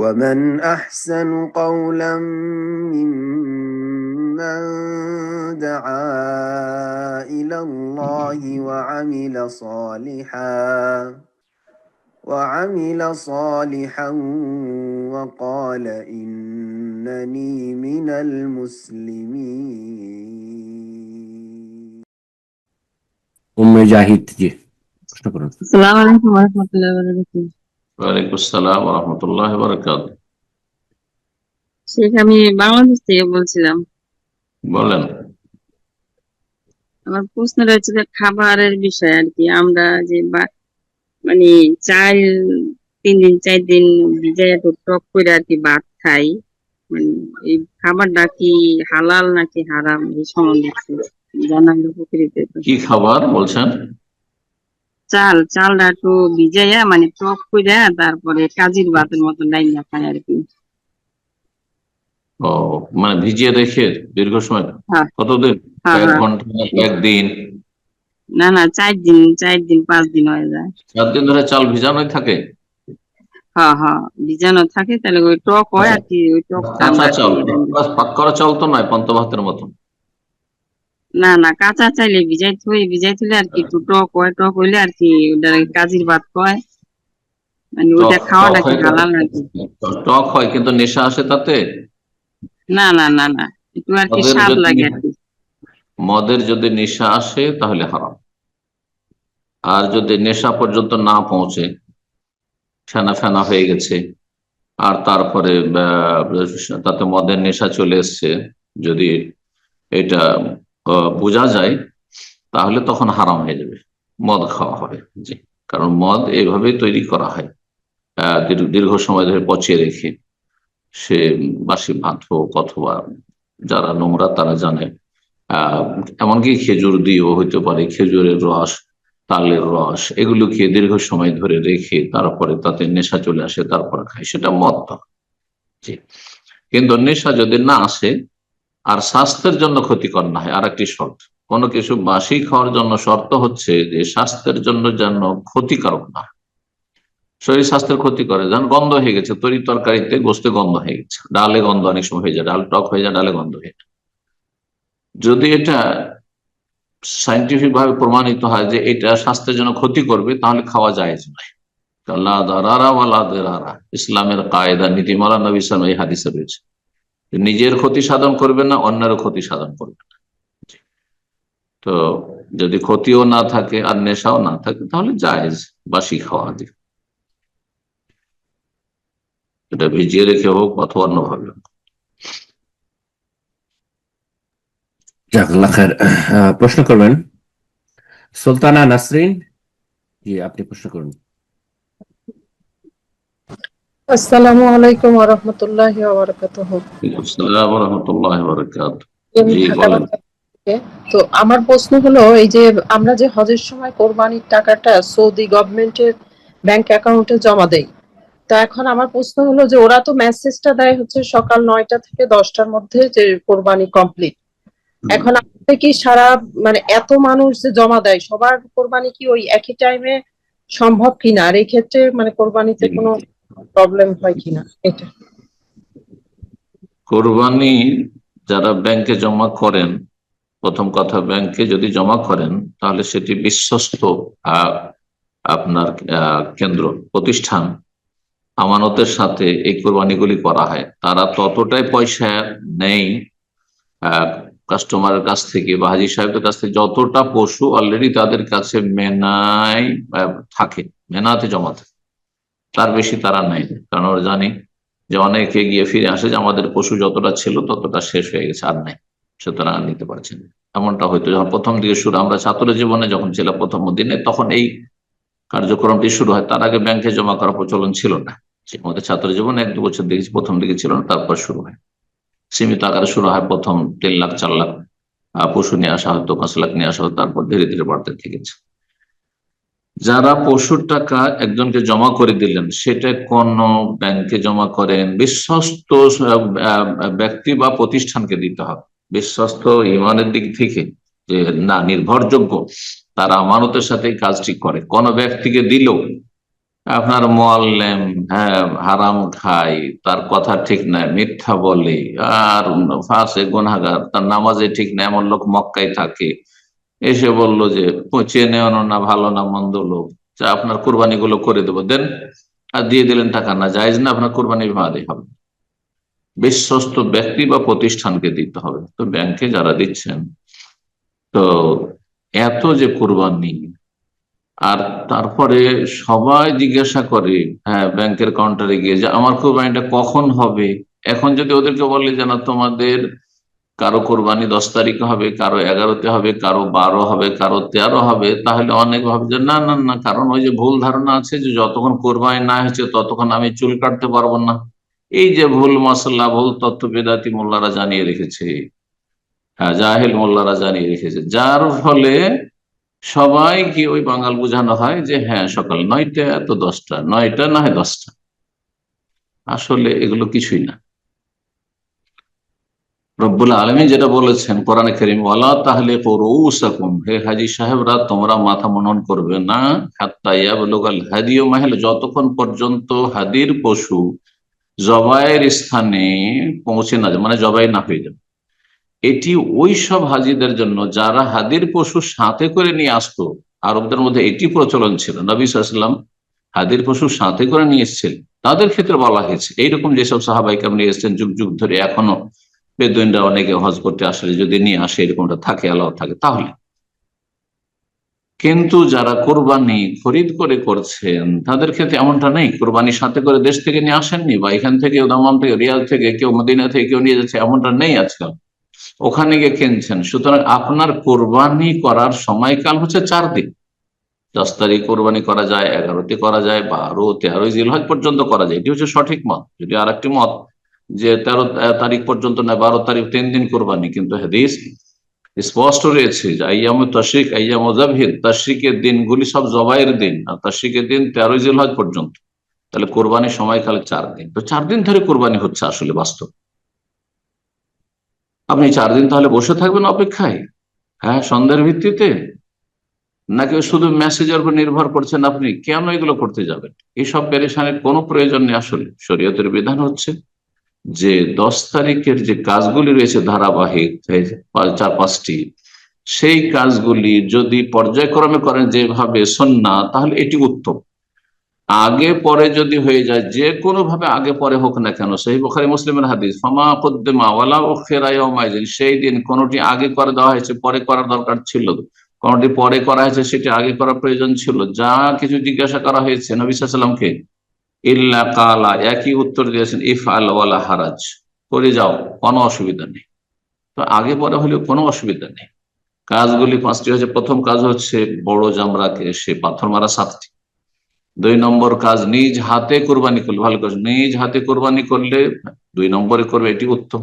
ومن أحسن قولا ممن دعا إلى الله وعمل صالحا وقال إنني من المسلمين. জাহিদ জি প্রশ্ন করুন। আসসালামু আলাইকুম ওয়া রাহমাতুল্লাহি ওয়া বারাকাতুহু। ওয়ালাইকুম আসসালাম ওয়া রাহমাতুল্লাহি ওয়া বারাকাতুহু। শেখ, আমি বাংলাদেশ থেকে বলছিলাম। বলেন। আমার প্রশ্ন রয়েছে যে খাবারের বিষয় আর কি। আমরা যে মানে চাল 3 দিন 4 দিন ভিজায় একটু টক করে আর কি ভাত খাই, মানে এই খাবারটা কি হালাল নাকি হারাম, এই সম্বন্ধে একটু জানালে উপকৃত হতাম। কি খাবার বলছেন? চালটা একটু ভিজাইয়া মানে টক করে তারপরে কাজির ভাতের মতো ডাইলা খাই আর কি। ও, মানে ভিজিয়ে রেখে দীর্ঘ সময়? হ্যাঁ কতদিন? হ্যাঁ কয়েক হ্যাঁ। ঘন্টা না কয়েকদিন? না 4 দিন 5 দিন হয়ে যায়। 7 দিন ধরে চাল ভিজানোই থাকে? হ্যাঁ ভিজানো থাকে, তাহলে ওই টক হয় আর কি, ওই টকটা আমরা কাঁচা চাল, পাক করা চাল তো নয় পান্তা ভাতের মতন? না কাঁচা চাইলে ভিজাই থইলে আর কি একটু টক হয়, টক হইলে আর কি ওটা কাজির ভাত হয়, মানে ওইটা খাওয়াটা কি হালাল নাকি? টক হয় কিন্তু নেশা আসে তাতে? না একটু আর কি স্বাদ লাগে আর কি। মদের যদি নেশা আসে তাহলে হারাম। আর যদি নেশা পর্যন্ত না পৌঁছে, ফেনা ফেনা হয়ে গেছে আর তারপরে তাতে মদের নেশা চলে এসছে, যদি এটা বোঝা যায় তাহলে তখন হারাম হয়ে যাবে, মদ খাওয়া হবে। জি, কারণ মদ এইভাবেই তৈরি করা হয়, দীর্ঘ সময় ধরে পচিয়ে রেখে। সে বাসি ভাত হোক অথবা যারা নোংরা তারা জানে, এমনকি খেজুর দিয়েও হইতে পারে, খেজুরের রস, তালের রস, এগুলো খেয়ে দীর্ঘ সময় ধরে রেখে তারপরে তাতে নেশা চলে আসে, তারপরে খায়, সেটা মদ তো। জি, কিন্তু নেশা যদি না আসে আর স্বাস্থ্যের জন্য ক্ষতিকর না হয়, আর একটি শর্ত, কোনো কিছু বাসি খাওয়ার জন্য শর্ত হচ্ছে যে স্বাস্থ্যের জন্য যেন ক্ষতিকারক না, শরীর স্বাস্থ্যের ক্ষতি করে। যেমন গন্ধ হয়ে গেছে, তরি তরকারিতে গোস্তে গন্ধ হয়ে গেছে, ডালে গন্ধ অনেক সময় হয়ে যায়, ডাল টক হয়ে যায়, ডালে গন্ধ হয়ে যায়। যদি এটা সাইন্টিফিক ভাবে প্রমাণিত হয় যে এটা স্বাস্থ্যের জন্য ক্ষতি করবে, তাহলে খাওয়া যায় না। ইসলামের কায়দা, নীতিমালা, নবী সাল্লাল্লাহু আলাইহি ওয়াসাল্লাম এই হাদিসে রয়েছে, নিজের ক্ষতি সাধন করবে না, অন্যেরও ক্ষতি সাধন করবে না। তো যদি ক্ষতিও না থাকে আর নেশাও না থাকে তাহলে জায়েজ বাসি খাওয়া দিবে, এটা ভিজিয়ে রেখে হোক অথবা অন্যভাবে হোক। জাযাকাল্লাহ খায়ের। প্রশ্ন করবেন সুলতানা নাসরিন জি, আপনি প্রশ্ন করুন। আসসালামু আলাইকুম ওয়া রাহমাতুল্লাহি ওয়া বারাকাতুহু। আসসালামু আলাইকুম ওয়া রাহমাতুল্লাহি ওয়া বারাকাতুহু। আমি জি ঢাকা বলেন। থেকে। তো আমার প্রশ্ন হলো, এই যে আমরা যে হজের সময় কোরবানির টাকাটা সৌদি গভর্নমেন্টের ব্যাংক অ্যাকাউন্টে জমা দেই, তো এখন আমার প্রশ্ন হলো যে ওরা তো মেসেজটা দেয় হচ্ছে সকাল 9টা থেকে 10টার মধ্যে যে কোরবানি কমপ্লিট। এখন আমাদের কি সারা মানে এত মানুষ যে জমা দেয় সবার কোরবানি কি ওই একই টাইমে সম্ভব কিনা, আর এই ক্ষেত্রে মানে কোরবানিতে কোনো প্রবলেম হয় কিনা এটা? কোরবানি যারা ব্যাংকে জমা করেন, প্রথম কথা, ব্যাংকে যদি জমা করেন তাহলে সেটি বিশ্বস্ত আপনার কেন্দ্র প্রতিষ্ঠান, আমানতের সাথে এই কোরবানিগুলি করা হয়। তারা ততটাই পয়সা নেই কাস্টমারের কাছ থেকে বা হাজি সাহেবের কাছ থেকে যতটা পশু অলরেডি তাদের কাছে মেনায় থাকে, মেনাতে জমা থাকে, তার বেশি তারা নেয়। কারণ ওরা জানি যে অনেকে গিয়ে ফিরে আসে যে আমাদের পশু যতটা ছিল ততটা শেষ হয়ে গেছে, আর নাই, সুতরাং আর নিতে পারছেন। এমনটা হয়তো যখন প্রথম দিকে শুরু, আমরা ছাত্র জীবনে যখন ছিলাম প্রথম দিনে, তখন এই কার্যক্রমটি শুরু হয়। তার আগে ব্যাংকে জমা করার প্রচলন ছিল না। আমাদের ছাত্র জীবনে 1-2 বছর দেখেছি, প্রথম দিকে ছিল না, তারপর শুরু হয়, সীমিত আকারে শুরু হয়। প্রথম 3 লাখ 4 লাখ পশু নিয়ে আসা হতো, 5 লাখ নিয়ে আসা হতো, তারপর ধীরে ধীরে বাড়তে থেকেছে। যারা পশুর টাকা একজনকে জমা করে দিলেন, সেটা কোন ব্যাংকে জমা করেন, বিশ্বস্ত ব্যক্তি বা প্রতিষ্ঠানকে দিতে হবে। বিশ্বস্ত ইমানের দিক থেকে যে না নির্ভরযোগ্য, তারা আমানতের সাথে কাজটি করে। কোন ব্যক্তিকে দিল আপনার মোয়াল্লেম হ্যাঁ হারাম খায়, তার কথা ঠিক নাই, মিথ্যা বলে, আর ফাঁসে গুনাহগার, তার নামাজে ঠিক নাই, এমন লোক মক্কায় থাকে, এসে বললো যে চেনে না, ভালো না মন্দ লোক, যা আপনার কোরবানি গুলো করে দেবো, দেন। আর দিয়ে দিলেন টাকা, না জায়েজ না, আপনার কোরবানি ভাড়ি হবে। বিশ্বস্ত ব্যক্তি বা প্রতিষ্ঠানকে দিতে হবে। তো ব্যাংকে যারা দিচ্ছেন, তো এত যে কোরবানি, আর তারপরে সবাই জিজ্ঞাসা করে, হ্যাঁ ব্যাংকের কাউন্টারে গিয়ে, যে আমার কোরবানিটা কখন হবে। এখন যদি ওদেরকে বলে যে না, তোমাদের কারো কোরবানি 10 তারিখে হবে, কারো 11-তে হবে, কারো 12 হবে, কারো 13 হবে, তাহলে অনেক ভাবে যে না না না, কারণ ওই যে ভুল ধারণা আছে যে যতক্ষণ কোরবানি না হয়েছে ততক্ষণ আমি চুল কাটতে পারবো না। এই যে ভুল মশলা, ভুল তথ্য বেদাতি মোল্লারা জানিয়ে রেখেছে, হ্যাঁ জাহেল মোল্লারা জানিয়ে রেখেছে, যার ফলে সবাইকে ওই বাঙাল বোঝানো হয় যে হ্যাঁ সকাল 9টা তো 10টা, 9টা না হয় 10টা। আসলে এগুলো কিছুই না। রব্বুল আলামিন যেটা বলেছেন কোরআনে কারীম, ওয়ালা তাহলিকু রুউসাকুম, হে হাজী সাহেবরা তোমরা মাথা মুন্ডন করবে না, হাত্তা ইয়াবলুগাল হাদিয়ু মাহল, যতক্ষণ পর্যন্ত হাদির পশু জবাইয়ের স্থানে পৌঁছে না যায়, মানে জবাই না হয়ে যাবে। এটি ওই সব হাজিদের জন্য যারা হাদির পশু সাথে করে নিয়ে আসতো। আরবদের মধ্যে এটি প্রচলন ছিল, নবী সাল্লাল্লাহু আলাইহি ওয়াসাল্লাম হাদির পশু সাথে করে নিয়ে এসেছিলেন, তাদের ক্ষেত্রে বলা হয়েছে। এইরকম যেসব সাহাবায়ে কেরাম নিয়ে এসেছেন যুগ যুগ ধরে, এখনো বেদুইনরা অনেকে হজ করতে আসলে যদি নিয়ে আসে, এরকমটা থাকে, আল্লাহ থাকে তাহলে। কিন্তু যারা কোরবানি খরিদ করে করছেন তাদের ক্ষেত্রে এমনটা নেই। কোরবানির সাথে করে দেশ থেকে নিয়ে আসেননি, বা এখান থেকে দামাম থেকে, রিয়াদ থেকে, কেউ মদিনা থেকে কেউ নিয়ে যাচ্ছে, এমনটা নেই আজকাল। ওখানে গিয়ে কিনছেন। সুতরাং আপনার কোরবানি করার সময়কাল হচ্ছে 4 দিন। 10 তারিখ কোরবানি করা যায়, 11-তে করা যায়, 12, 13 জিলহজ পর্যন্ত করা যায়, এটি হচ্ছে সঠিক মত। যদি আর একটি মত যে 13 তারিখ পর্যন্ত নয়, 12 তারিখ 3 দিন কোরবানি, কিন্তু হাদিস স্পষ্ট রয়েছে যে আইয়ামুত তাশরিক, আইয়ামুল যাবহিদ, তাশরিকের দিনগুলি সব জবাইয়ের দিন, আর তাশরিকের দিন 13 জিলহজ পর্যন্ত। তাহলে কোরবানির সময়কাল 4 দিন। তো 4 দিন ধরে কোরবানি হচ্ছে আসলে বাস্তব। আপনি 4 দিন তাহলে বসে থাকবেন অপেক্ষায়, হ্যাঁ সন্দেহের ভিত্তিতে, নাকি শুধু মেসেজের উপর নির্ভর করছেন? আপনি কেন এগুলো করতে যাবেন? এইসব পেরেশানির কোনো প্রয়োজন নেই। আসলে শরীয়তের বিধান হচ্ছে যে 10 তারিখের যে কাজগুলি রয়েছে ধারাবাহিক 4-5টি, সেই কাজগুলি যদি পর্যায়ক্রমে করেন যেভাবে সুন্নাহ, তাহলে এটি উত্তম। আগে পরে যদি হয়ে যায়, যে কোনো ভাবে আগে পরে হোক না কেন, সহিহ বুখারী মুসলিমের হাদিস, ফামা কুদ্দিমা ওয়ালা উখিরা ইয়াউমাইযিন, সেই দিন কোনটি আগে করে দেওয়া হয়েছে, পরে করার দরকার ছিল, কোনটি পরে করা হয়েছে সেটি আগে করার প্রয়োজন ছিল, যা কিছু জিজ্ঞাসা করা হয়েছে নবী সাল্লাল্লাহু আলাইহি ওয়াসাল্লামকে, ইল্লা কালা, একই উত্তর দিয়েছেন, ইফআল ওয়ালা হারাজ, করে যাও, কোনো অসুবিধা নেই। তো আগে পরে হলেও কোনো অসুবিধা নেই। কাজগুলি 5টি হচ্ছে। প্রথম কাজ হচ্ছে বড় জামরাকে সে পাথর মারা 7টি। 2 নম্বর কাজ নিজ হাতে কোরবানি করলে, ভালো কাজ, নিজ হাতে কোরবানি করলে 2 নম্বরে করবে, এটি উত্তম।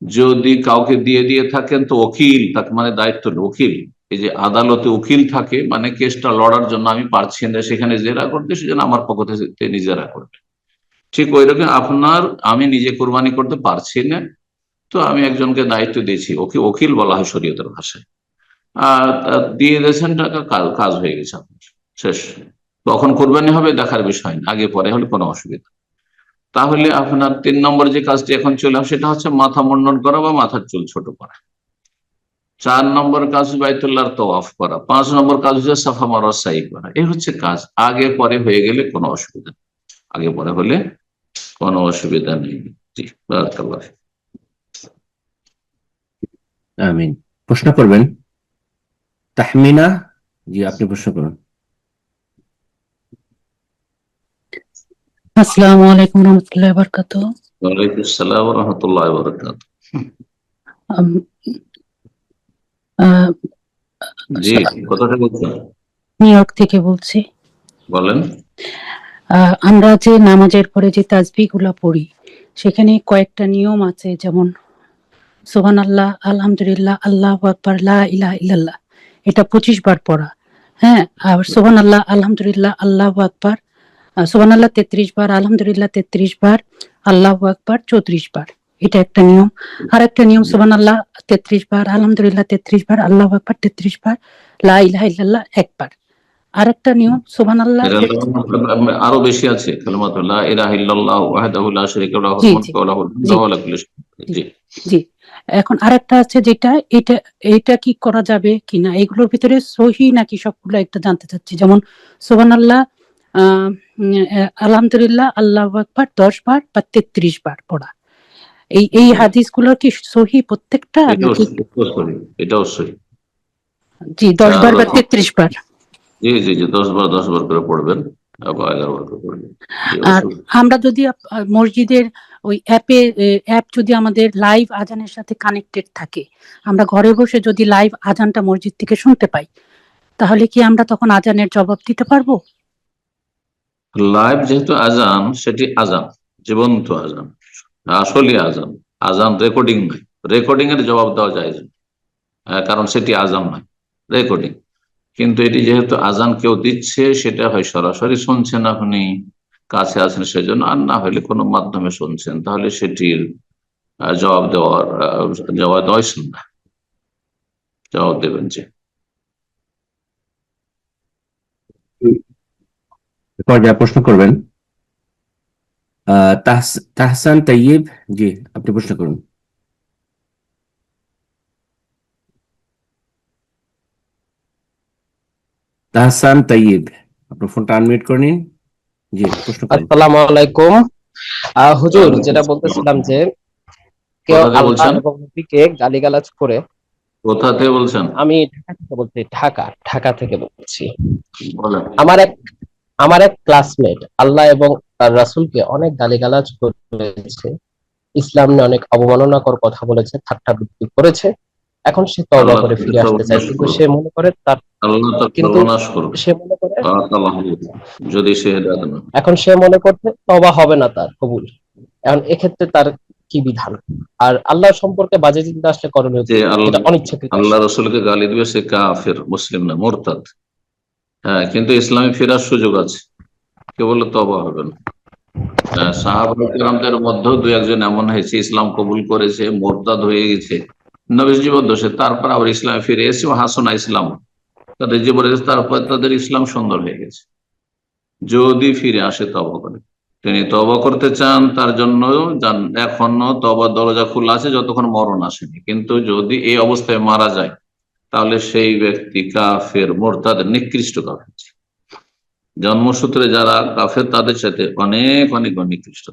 যদি কাউকে দিয়ে থাকেন তো ওকিল, তাকে মানে দায়িত্ব ওকিল, এই যে আদালতে উকিল থাকে, মানে কেসটা লড়ার জন্য, আমি পারছি না সেখানে জেরা করতে, সেজন্য আমার পক্ষ থেকে নিজেরা করবে। ঠিক ওই রকম আপনার, আমি নিজে কোরবানি করতে পারছি না, তো আমি একজনকে দায়িত্ব দিয়েছি, ওকে ওকিল বলা হয় শরীয়তের ভাষায়, আর দিয়ে দিয়েছেন টাকা, কাজ হয়ে গেছে আপনার, শেষ। কখন কোরবানি হবে দেখার বিষয় না, আগে পরে হলে কোনো অসুবিধা। তাহলে আপনার 3 নম্বর যে কাজটি এখন চলে আসে, সেটা হচ্ছে মাথা মুন্ডন করা বা মাথার চুল ছোট করা। 4 নম্বর কাজ বাইতুল্লাহর তওয়াফ করা। 5 নম্বর কাজ হচ্ছে সাফা মারওয়া সাই করা। এই হচ্ছে কাজ। আগে পরে হয়ে গেলে কোনো অসুবিধা নেই, আগে পরে হলে কোনো অসুবিধা নেই। জি, বারাকাল্লাহ। আমিন। প্রশ্ন করবেন তাহমিনা, জি আপনি প্রশ্ন করুন। আসসালামু আলাইকুম রহমতুল্লাহি ওয়া বারাকাতুহু। ওয়ালাইকুম আসসালাম ওয়া রাহমাতুল্লাহি ওয়া বারাকাতুহু। জি, কোথা থেকে বলছেন? নিউ ইয়র্ক থেকে বলছি। বলেন। আমরা যে নামাজের পরে যে তাসবিহ গুলা পড়ি, সেখানে কয়েকটা নিয়ম আছে, যেমন সুবহানাল্লাহ, আলহামদুলিল্লাহ, আল্লাহু আকবার, লা ইলাহা ইল্লাল্লাহ, এটা 25 বার পড়া। হ্যাঁ, আর সুবহানাল্লাহ, আলহামদুলিল্লাহ, আল্লাহু আকবার, সুবহানাল্লাহ 33 বার, আলহামদুলিল্লাহ 33 বার, আল্লাহু আকবার 34 বার। এটা একটা নিয়ম। আর একটা নিয়ম, সুবহানাল্লাহ 33 বার, আলহামদুলিল্লাহ 33 বার, আল্লাহু আকবার 33 বার, লা ইলাহা ইল্লাল্লাহ 1 বার। আরেকটা নিয়ম সুবহানাল্লাহ এর আরো বেশি আছে, কালিমাতু লা ইলাহা ইল্লাল্লাহু ওয়াহদাহু লা শারীকা লাহু জি লাহুল জি মুলকু ওয়া লাহুল হামদু জি ওয়া হুয়া আলা কুল্লি শাইইন জি জি। জি। এখন আরেকটা আছে যেটা এটা এটা কি করা যাবে কিনা, এগুলোর ভিতরে সহি নাকি সবগুলো একটা জানতে চাচ্ছি। যেমন সুবহানাল্লাহ, আলহামদুলিল্লাহ, আল্লাহু আকবার 10 বার বা 33 বার পড়া, এই জি, হাদিসগুলো কি সহি প্রত্যেকটা এটাও নাকি? এটাও সহি, এটাও সহি। জি 10 আর বার বা 33 বার। জি জি জি, 10 বার করে পড়বেন বা 11 বার করে পড়বেন। জি, আর অসুবিধা। আমরা যদি মসজিদের ওই অ্যাপ যদি আমাদের লাইভ আজানের সাথে কানেক্টেড থাকে, আমরা ঘরে বসে যদি লাইভ আজানটা মসজিদ থেকে শুনতে পাই, তাহলে কি আমরা তখন আজানের জবাব দিতে পারবো? লাইভ যেহেতু আজান, সেটি আজান, জীবন্ত আজান, আসলে আজান, আজান রেকর্ডিং নয়। রেকর্ডিং এর জবাব দেওয়া যায় না, কারণ সেটি আজান নয়, রেকর্ডিং। কিন্তু এটি যেহেতু আজান কেউ দিচ্ছে, সেটা হয় সরাসরি শুনছেন আপনি, কাছে আছেন সেজন্য, আর না হলে কোনো মাধ্যমে শুনছেন, তাহলে সেটির জবাব দেওয়াই সুন্নাহ। জবাব দেবেন যে এরপর যা প্রশ্ন করবেন তাহসান তাইয়িব, জি আপনি প্রশ্ন করুন। তাহসান তাইয়িব, আপনার ফোনটা আনমিউট করে নিন। জি প্রশ্ন করুন। আসসালামু আলাইকুম। হুজুর, যেটা বলতেছিলাম যে কেউ কোথা থেকে আল্লাহ বলছেন? এবং নবীকে গালিগালাজ করে। কোথা থেকে বলছেন? আমি ঢাকা থেকে বলছি, ঢাকা থেকে বলছি। বলেন। আমার এক আমার এক ক্লাসমেট আল্লাহ এবং তার রাসূলকে অনেক গালিগালাজ করেছে, ইসলাম নিয়ে অনেক অবমাননাকর কথা বলেছে, ঠাট্টা বিদ্রুপ করেছে। এখন সে তওবা আল্লাহ করে তাকে ফিরে আসতে চায়, সর্বনাশ কিন্তু করুন, সে মনে করে তার আল্লাহ তার কিন্তু সর্বনাশ করুন, সে মনে করে যদি সে হেদায়েত না। এখন সে মনে করছে তওবা হবে না তার কবুল। এখন এক্ষেত্রে তার কি বিধান? আর আল্লাহ সম্পর্কে বাজে চিন্তা আসলে করণীয় যে কি, যেটা অনিচ্ছাকৃত আল্লাহ আসে? রসুলকে গালি দিবে, সে কাফের, মুসলিম না, মোরতাদ। হ্যাঁ, কিন্তু ইসলামে ফেরার সুযোগ আছে, কে বললে তওবা হবে না। সাহাবায়ে কেরামদের মধ্যেও দু একজন এমন হয়েছে, ইসলাম কবুল করেছে, মোরতাদ হয়ে গেছে, নবীর জীবদ্দশে, তারপর আবার ইসলামে ফিরে এসে হাসানা ইসলাম, তাদের জীবনে তারপর তাদের ইসলাম সুন্দর হয়ে গেছে, যদি ফিরে আসে তওবা করে। তিনি তওবা করতে চান, তার জন্য এখনো তওবার দরজা খোলা আছে, যতক্ষণ মরণ আসেনি। কিন্তু যদি এই অবস্থায় মারা যায়, তাহলে সেই ব্যক্তি কাফের, মোরতাদ, নিকৃষ্ট কাফের। জন্মসূত্রে যারা কাফের, তাদের সাথে অনেক অনেক নিকৃষ্ট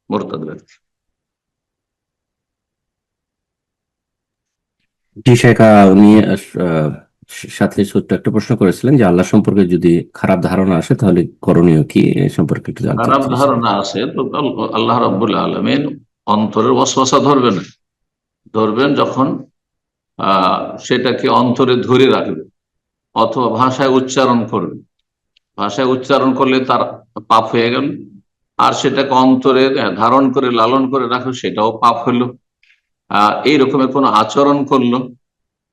মোরতাদ ব্যক্তি। জি শেখা, উনি সাথে ছোট্ট একটা প্রশ্ন করেছিলেন যে আল্লাহ সম্পর্কে যদি খারাপ ধারণা আসে তাহলে করণীয় কি, এ সম্পর্কে একটু জানতে খারাপ চাইছি। ধারণা আছে তো আল্লাহ রাব্বুল আলামিন অন্তরের ওয়াসওয়াসা ধরবেন, যখন সেটাকে অন্তরে ধরে রাখবে, অথবা ভাষায় উচ্চারণ করবে। ভাষায় উচ্চারণ করলে তার পাপ হয়ে গেল, আর সেটাকে অন্তরে ধারণ করে লালন করে রাখো, সেটাও পাপ হলো। এই রকমের কোন আচরণ করলো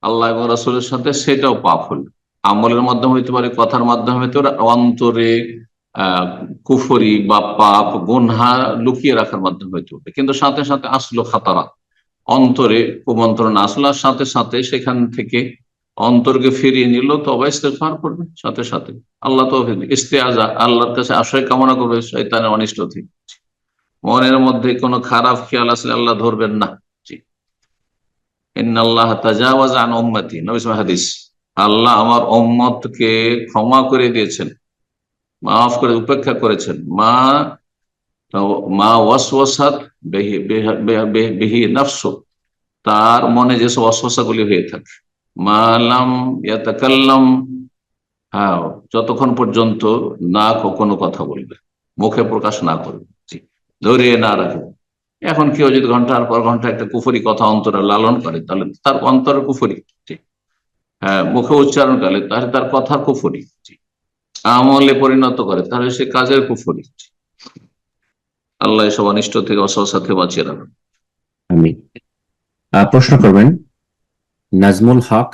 আল্লাহ এবং রাসূলের সাথে, সেটাও পাপ হলো। আমলের মাধ্যমে হইতে পারে, কথার মাধ্যমে হইতে পারে, অন্তরে কুফরি বা পাপ গুনহা লুকিয়ে রাখার মাধ্যমে হইতে পারে। কিন্তু সাথে সাথে আসলো খাতারা, অন্তরে কুমন্ত্রণা আসলো, আর সাথে সাথে সেখান থেকে অন্তরকে ফিরিয়ে নিল, তবে ইস্তেগফার করবে সাথে সাথে। আল্লাহ তো ইস্তেআজা, আল্লাহর কাছে আশ্রয় কামনা করবে শয়তানের অনিষ্ট থেকে। মনের মধ্যে কোনো খারাপ খেয়াল আসলে আল্লাহ ধরবেন না। জি, ইন্নাল্লাহ তাজাওয়াজা আন উম্মতি, নবী সাল্লাল্লাহু আলাইহি হাদিস, আল্লাহ আমার উম্মতকে ক্ষমা করে দিয়েছেন, মাফ করে উপেক্ষা করেছেন। মা ওয়াসওয়াসাত বিহি নাফসু, তার মনে যেসব ওয়াসওয়াসাগুলি হয়ে থাকে, মালাম ইয়াতাকাল্লাম, হ্যাঁ, যতক্ষণ পর্যন্ত না কোনো কথা বলবে, মুখে প্রকাশ না করবে, জি, ধরিয়ে না রাখবে। এখন কেউ যদি ঘন্টার পর ঘন্টা একটা কুফরি কথা অন্তরে লালন করে, তাহলে তার অন্তরে কুফরি, জি। হ্যাঁ, মুখে উচ্চারণ করে তাহলে তার কথা কুফরি, জি। আমলে পরিণত করে তাহলে সে কাজের কুফরি। আল্লাহ এসব অনিষ্ট থেকে, অসহসা থেকে বাঁচিয়ে রাখবেন। আমি প্রশ্ন করবেন নাজমুল হক,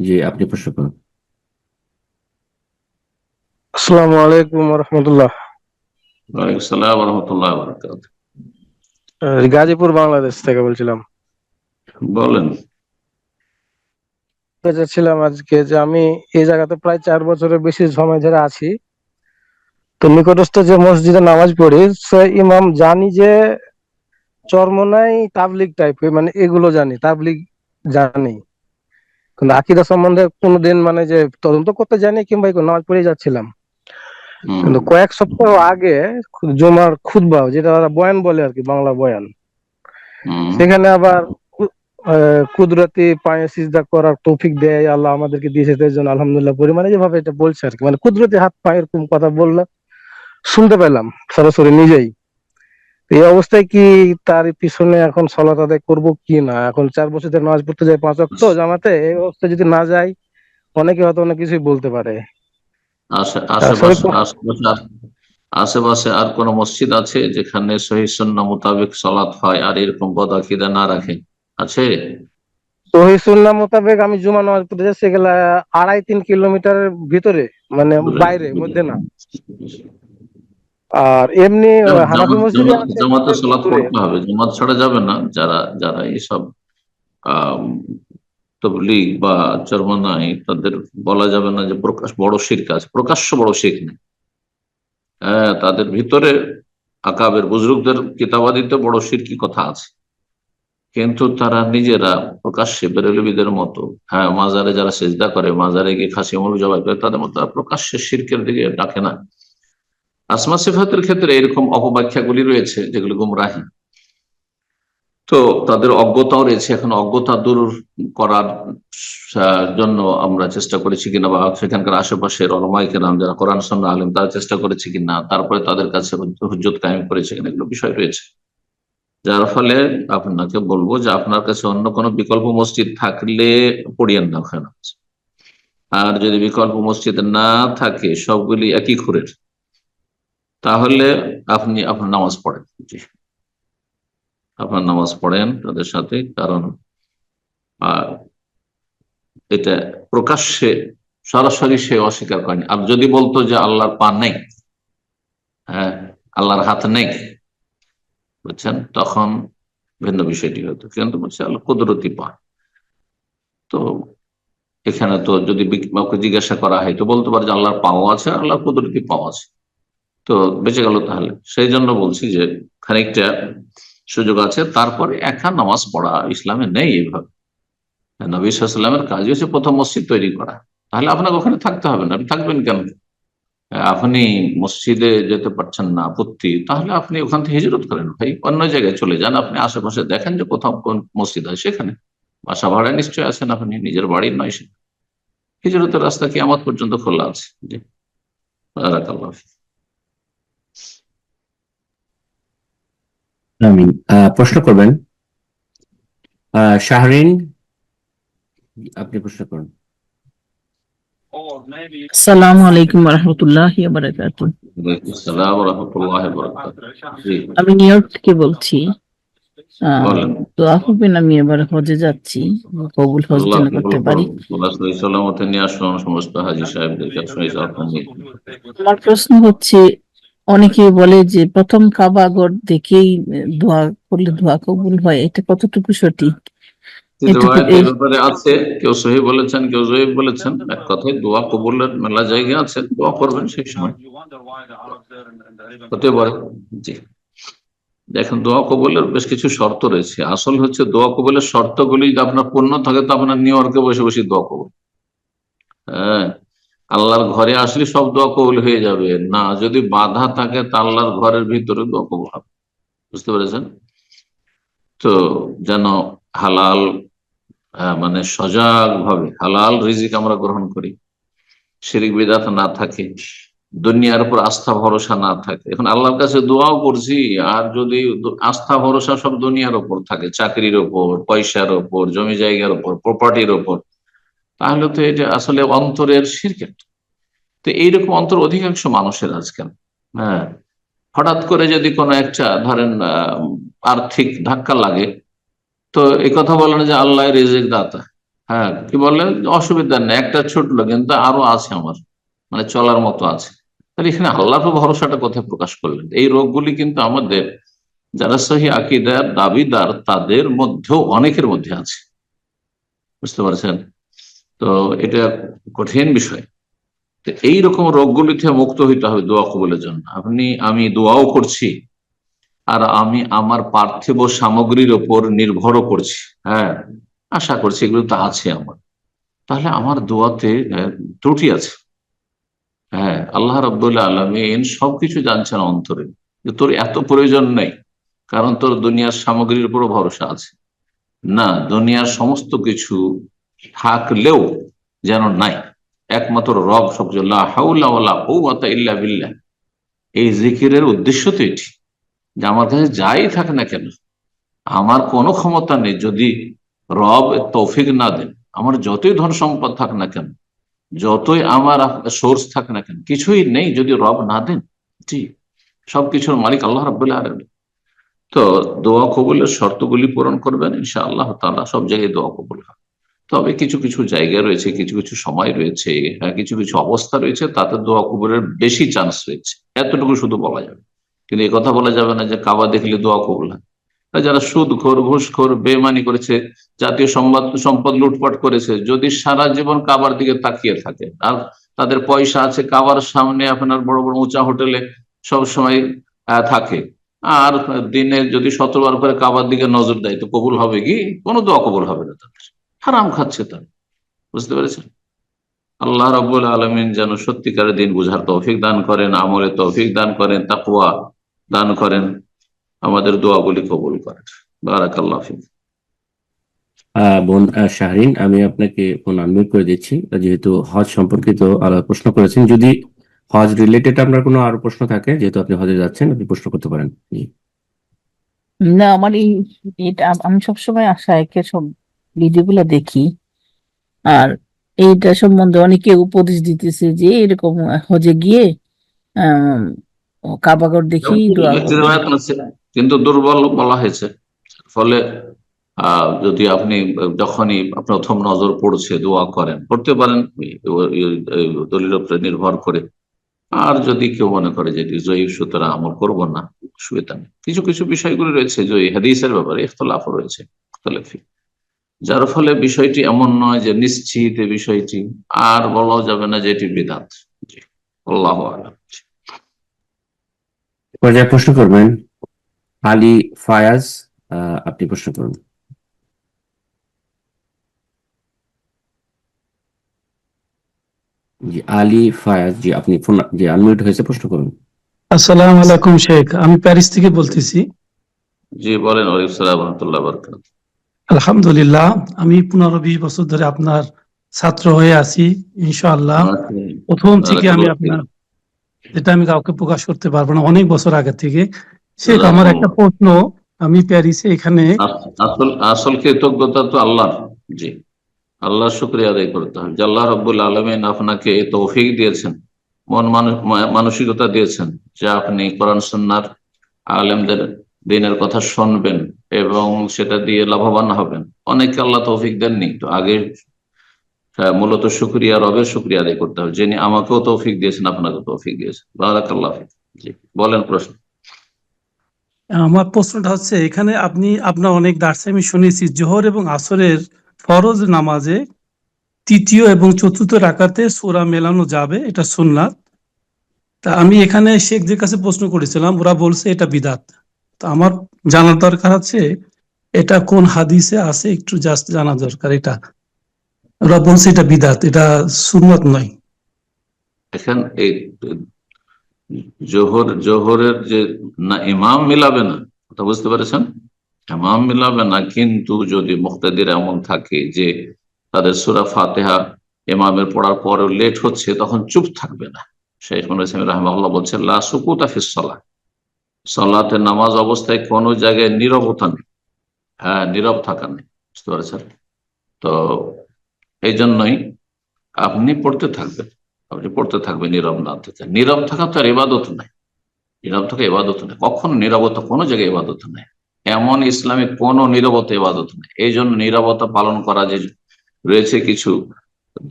জি আপনি প্রশ্ন করুন। আসসালামু আলাইকুম রহমতুল্লাহ। ওয়ালাইকুম আসসালাম ওয়া রাহমাতুল্লাহি ওয়া বারাকাতুহু। গাজীপুর বাংলাদেশ থেকে বলছিলাম। বলেন। চাচ্ছিলাম আজকে যে আমি এই জায়গাতে প্রায় 4 বছরের বেশি সময় ধরে আছি। তো নিকটস্থ যে মসজিদে নামাজ পড়ি, সে ইমাম জানি যে চরমোনাই তাবলিগ টাইপের, মানে এগুলো জানি, তাবলিগ জানি, কিন্তু আকীদা সম্বন্ধে কোনোদিন মানে যে তদন্ত করতে জানি কিংবা নামাজ পড়ে যাচ্ছিলাম। কিন্তু কয়েক সপ্তাহ আগে জুমার খুতবা, যেটা ওরা বয়ান বলে আর কি, বাংলা বয়ান, সেখানে আবার কুদরতি পায়ে সিজদা করার তৌফিক দেয় আল্লাহ আমাদেরকে দিয়েছে, তাই জন্য আলহামদুলিল্লাহ পরিমাণে যেভাবে এটা বলছে আর কি, মানে কুদরতি হাত পা এরকম কথা বললে শুনতে পেলাম সরাসরি নিজেই। এই অবস্থায় কি তার পিছনে এখন সালাত আদায় করবো কি না? এখন 4 বছর ধরে নামাজ পড়তে যাই 5 ওয়াক্ত জামাতে, এই অবস্থায় যদি না যাই অনেকে হয়তো অনেক কিছুই বলতে পারে। আসলে আশেপাশে আর কোন মসজিদ আছে যেখানে সহিহ সুন্নাহ মোতাবেক সালাত হয় আর এরকম বদআকিদা না রাখে? আছে? সহিহ সুন্নাহ মোতাবেক আমি জুমা নামাজ পড়তে যাই, সেগুলা 2.5-3 কিলোমিটারের ভিতরে, মানে বাইরে, মধ্যে না। আর এমনি হানাফি মসজিদে আছে জামাতে সালাত দূরে। পড়তে হবে, জামাত ছাড়া যাবে না। যারা যারা এইসব তবলিগ বা চরমনাই, তাদের বলা যাবে না যে বড় শিরক আছে, প্রকাশ্য বড় শিরক নেই। হ্যাঁ, তাদের ভিতরে আকাবের বুজরুকদের কিতাবাদিতে বড় শিরকি কথা আছে, কিন্তু তারা নিজেরা প্রকাশ্যে বেরেলবিদের মতো, হ্যাঁ, মাজারে যারা সেজদা করে, মাজারে গিয়ে খাসি মুরগ জবাই করে, তাদের মতো প্রকাশ্যে শিরকের দিকে ডাকে না। আসমা সিফাতের ক্ষেত্রে এরকম অপব্যাখ্যাগুলি রয়েছে যেগুলো গুমরাহি। তো তাদের অজ্ঞতাও রয়েছে। এখন অজ্ঞতা দূর করার জন্য আমরা চেষ্টা করেছি কিনা, বা সেখানকার আশেপাশের ওলামায়ে কেরাম যারা কোরআন সুন্নাহ আলেম তারা চেষ্টা করেছে কিনা, তারপরে তাদের কাছে হুজ্জত কায়েম করেছে কিনা, এগুলো বিষয় রয়েছে। যার ফলে আপনাকে বলবো যে আপনার কাছে অন্য কোনো বিকল্প মসজিদ থাকলে পড়িয়েন না ওখানে। আর যদি বিকল্প মসজিদ না থাকে, সবগুলি একই খুরের, তাহলে আপনি আপনার নামাজ পড়েন। জি, আপনার নামাজ পড়েন তাদের সাথে, কারণ এটা প্রকাশ্যে সরাসরি সে অস্বীকার করেনি। আর যদি বলতো যে আল্লাহর পা নেই, হ্যাঁ, আল্লাহর হাত নেই, বুঝছেন, তখন ভিন্ন বিষয়টি হতো। কিন্তু বলছে আল্লাহ কুদরতি পা। তো এখানে তো যদি জিজ্ঞাসা করা হয় তো বলতে পারে যে আল্লাহর পাও আছে, আল্লাহর কুদরতি পাও আছে, তো বেঁচে গেল। তাহলে সেই জন্য বলছি যে খানিকটা সুযোগ আছে। তারপরে একা নামাজ পড়া ইসলামে নেই এইভাবে। নবী সাল্লাল্লাহু আলাইহি ওয়াসাল্লামের কাজই হচ্ছে প্রথম মসজিদ তৈরি করা। তাহলে আপনাকে ওখানে থাকতে হবে না। আপনি থাকবেন কেন? আপনি মসজিদে যেতে পারছেন না, আপত্তি, তাহলে আপনি ওখান থেকে হিজরত করেন ভাই, অন্য জায়গায় চলে যান। আপনি আশেপাশে দেখেন যে কোথাও কোন মসজিদ আছে, সেখানে বাসা ভাড়া নিশ্চয়ই আছেন, আপনি নিজের বাড়ির নয়। হিজরতের রাস্তা কিয়ামত পর্যন্ত খোলা আছে। জি, বারাকাল্লাহ ফিক। আমিন। প্রশ্ন করবেন শাহরিন, আপনি প্রশ্ন করুন। আসসালামু আলাইকুম ওয়া রাহমাতুল্লাহি ওয়া বারাকাতুহু। ওয়ালাইকুম আসসালাম ওয়া রাহমাতুল্লাহি ওয়া বারাকাতুহু। জি, আমি নিউ ইয়র্ক থেকে বলছি। বলেন। দোয়া করবেন, আমি এবার হজে যাচ্ছি, কবুল হজ আল্লাহ যেন কবুল করতে করুন। পারি। আল্লাহ সহি সালামতে নিয়ে আসুন সমস্ত হাজী সাহেবদেরকে, সহি সালামতে নিয়ে। আমার প্রশ্ন হচ্ছে, অনেকে বলে যে প্রথম কাবা ঘর দেখেই দোয়া করলে দোয়া কবুল হয়, এটা কতটুকু সঠিক? এই ব্যাপারে আছে, কেউ সহি বলেছেন, কেউ জয়ীফ বলেছেন। এক কথায় দোয়া কবুলের মেলা জায়গা আছে, দোয়া করবেন সেই সময় হতে পারে। জি, দেখেন, দোয়া কবুলের বেশ কিছু শর্ত রয়েছে। আসল হচ্ছে দোয়া কবুলের শর্তগুলি যদি আপনার পূর্ণ থাকে তো আপনার নিউ ইয়র্কে বসে বসে দোয়া কবুল। হ্যাঁ, আল্লাহর ঘরে আসলে সব দোয়া কবুল হয়ে যাবে না, যদি বাধা থাকে তা আল্লাহর ঘরের ভিতরে দোয়া কবুল হবে। বুঝতে পেরেছেন? তো যেন হালাল, মানে সজাগ ভাবে হালাল রিজিক আমরা গ্রহণ করি, শিরিক বিদআত না থাকে, দুনিয়ার উপর আস্থা ভরসা না থাকে। এখন আল্লাহর কাছে দোয়াও করছি, আর যদি আস্থা ভরসা সব দুনিয়ার উপর থাকে, চাকরির উপর, পয়সার উপর, জমি জায়গার উপর, প্রপার্টির উপর, তাহলে তো এটা আসলে অন্তরের শিরক। তো এইরকম অন্তর অধিকাংশ মানুষের আজকাল। হ্যাঁ, হঠাৎ করে যদি কোনো একটা ধরেন আর্থিক ধাক্কা লাগে, তো এই কথা বলেন যে আল্লাহ রিজিক দাতা। হ্যাঁ, কি বললেন? অসুবিধা নেই, একটা ছুটলো কিন্তু আরো আছে আমার, মানে চলার মতো আছে। তাহলে এখানে আল্লাহর ভরসাটা কোথায় প্রকাশ করলেন? এই রোগগুলি কিন্তু আমাদের যারা সহি আকীদার দাবিদার তাদের মধ্যেও অনেকের মধ্যে আছে। বুঝতে পারছেন? তো এটা কঠিন বিষয়। তো এইরকম রোগগুলি থেকে মুক্ত হইতে হবে দোয়া কবুলের জন্য। আমি দোয়াও করছি, আর আমি আমার পার্থিব সামগ্রীর ওপর নির্ভরও করছি। হ্যাঁ, আশা করছি এগুলো তো আছে আমার, তাহলে আমার দোয়াতে ত্রুটি আছে। হ্যাঁ, আল্লাহ রাব্বুল আলামিন সবকিছু জানছেন অন্তরে, যে তোর এত প্রয়োজন নেই, কারণ তোর দুনিয়ার সামগ্রীর উপরও ভরসা আছে। না, দুনিয়ার সমস্ত কিছু থাকলেও যেন নাই, একমাত্র রব সবকিছু, লা হাওলা ওয়ালা কুওয়াতা ইল্লা বিল্লাহ। এই জিকিরের উদ্দেশ্য তো এটি, যে আমার কাছে যাই থাকে না কেন, আমার কোনো ক্ষমতা নেই যদি রব তৌফিক না দেন। আমার যতই ধন সম্পদ থাক না কেন, যতই আমার সোর্স থাক না কেন, কিছুই নেই যদি রব না দেন। জি, সবকিছুর মালিক আল্লাহ রাব্বুল আলামিন। তো দোয়া কবুলের শর্তগুলি পূরণ করবেন, ইনশাআল্লাহ তাআলা সব জায়গায় দোয়া কবুল হবে। তবে কিছু কিছু জায়গা রয়েছে, কিছু কিছু সময় রয়েছে, কিছু কিছু অবস্থা রয়েছে, তাতে দোয়া কবুলের বেশি চান্স রয়েছে, এতটুকু শুধু বলা যাবে। কিন্তু এই কথা বলা যাবে না যে কাবা দেখলে দোয়া কবুল হয়। যারা সুদখোর, ঘুষখোর, বেইমানি করেছে, জাতীয় সম্পদ লুটপাট করেছে, যদি সারা জীবন কাবার দিকে তাকিয়ে থাকে, আর তাদের পয়সা আছে কাবার সামনে আপনার বড় বড় উঁচা হোটেলে সব সময় থাকে, আর দিনে যদি 17 বার করে কাবার দিকে নজর দেয়, তো কবুল হবে কি? কোনো দোয়া কবুল হবে না তাদের, হারাম খাচ্ছে তারা। বুঝতে পেরেছেন? আল্লাহ রাব্বুল আলামিন যেন সত্যিকারের দিন বুঝার তৌফিক দান করেন, আমলে তৌফিক দান করেন, তাকওয়া দান করেন, আমাদের দোয়াগুলি কবুল করেন। বারাকাল্লাহু ফিক। বোন শাহরিন, আমি আপনাকে ফোন আনমিউট করে দিচ্ছি, যেহেতু হজ সম্পর্কিত প্রশ্ন করেছেন। যদি হজ রিলেটেড আপনার কোনো আরো প্রশ্ন থাকে, যেহেতু আপনি হজে যাচ্ছেন, আপনি প্রশ্ন করতে পারেন। জি। না, আমার এটা আমি সবসময় আশায়েকের সব ভিডিওগুলো দেখি, আর এইটা সম্বন্ধে অনেকে উপদেশ দিতেছে যে এরকম হজে গিয়ে আহ কাবাগর দেখি দোয়া করবেন। কিন্তু দুর্বল বলা হয়েছে। ফলে যদি আপনি যখনই প্রথম নজর পড়ছে দোয়া করেন, করতে পারেন দলিলের উপরে নির্ভর করে। আর যদি কেউ মনে করে যে এটি জয়ীফ, সুতরাং আমল করবো না, অসুবিধা নেই। কিছু কিছু বিষয়গুলো রয়েছে যে হাদিসের ব্যাপারে ইখতিলাফ রয়েছে, যার ফলে বিষয়টি এমন নয় যে নিশ্চিত এই বিষয়টি, আর বলাও যাবে না যে এটি বিদআত। জি, আল্লাহু আ'লাম। পর্যায়ে প্রশ্ন করবেন আলী ফায়াজ, আপনি প্রশ্ন করুন। জি, আলী ফায়াজ, জি আপনি ফোন, জি আনমিউট হয়েছে, প্রশ্ন করুন। আসসালামু আলাইকুম শেখ, আমি প্যারিস থেকে বলতেছি। জি বলেন। ওয়ালাইকুম আসসালাম ওয়া রাহমাতুল্লাহি ওয়া বারাকাতুহু। আলহামদুলিল্লাহ, আমি 15-20 বছর ধরে আপনার ছাত্র হয়ে আছি ইনশাআল্লাহ। প্রথম থেকে আমি আপনার, যেটা আমি কাউকে প্রকাশ করতে পারবো না, অনেক বছর আগে থেকে। শেখ, আমার একটা প্রশ্ন, আমি প্যারিসে এখানে আসল কৃতজ্ঞতা তো আল্লাহর। জি, আল্লাহর শুকরিয়া আদায় করতে হবে যে আল্লাহ রাব্বুল আলামিন আপনাকে তৌফিক দিয়েছেন, মানসিকতা দিয়েছেন, যে আপনি কোরআন সুন্নাহর আলেমদের দিনের কথা শুনবেন এবং সেটা দিয়ে লাভবান হবেন। অনেকে আল্লাহ তৌফিক দেননি, তো আগে মূলত শুকরিয়া, রবের শুকরিয়া আদায় করতে হবে, যিনি আমাকেও তৌফিক দিয়েছেন, আপনাকেও তৌফিক দিয়েছেন। বারাকাল্লাহু ফিক। জি বলেন প্রশ্ন। আমার প্রশ্নটা হচ্ছে, এখানে আপনার অনেক দার্সে আমি শুনেছি জোহর এবং আসরের ফরজ নামাজে তৃতীয় এবং চতুর্থ রাকাতে সূরা মেলানো যাবে, এটা সুন্নাত। তা আমি এখানে শেখদের কাছে প্রশ্ন করেছিলাম, ওরা বলছে এটা বিদআত। তো আমার জানার দরকার আছে এটা কোন হাদিসে আছে, একটু জাস্ট জানা দরকার। এটা ওরা বলছে এটা বিদআত, এটা সুন্নাত নয়। এখন এই জোহরের যে না ইমাম মিলাবে না, কথা বুঝতে পেরেছেন? ইমাম মিলাবে না, কিন্তু যদি মুক্তাদির এমন থাকে যে তাদের সূরা ফাতিহা ইমামের পড়ার পরেও লেট হচ্ছে, তখন চুপ থাকবে না। শেখ রাহিমাহুল্লাহ বলছেন লা সুকুতা ফিস সালাহ, সালাতে নামাজ অবস্থায় কোনো জায়গায় নীরবতা নেই। হ্যাঁ, নীরব থাকা নেই। বুঝতে পারছেন? তো এই জন্যই আপনি পড়তে থাকবেন, নীরব না থেকে। নীরব থাকা তো আর ইবাদত নাই, নীরব থাকা ইবাদত নেই, কখনো নীরবতা কোনো জায়গায় ইবাদত নেই। এমন ইসলামে কোনো নীরবতা ইবাদত নেই। এই জন্য নীরবতা পালন করা যে রয়েছে কিছু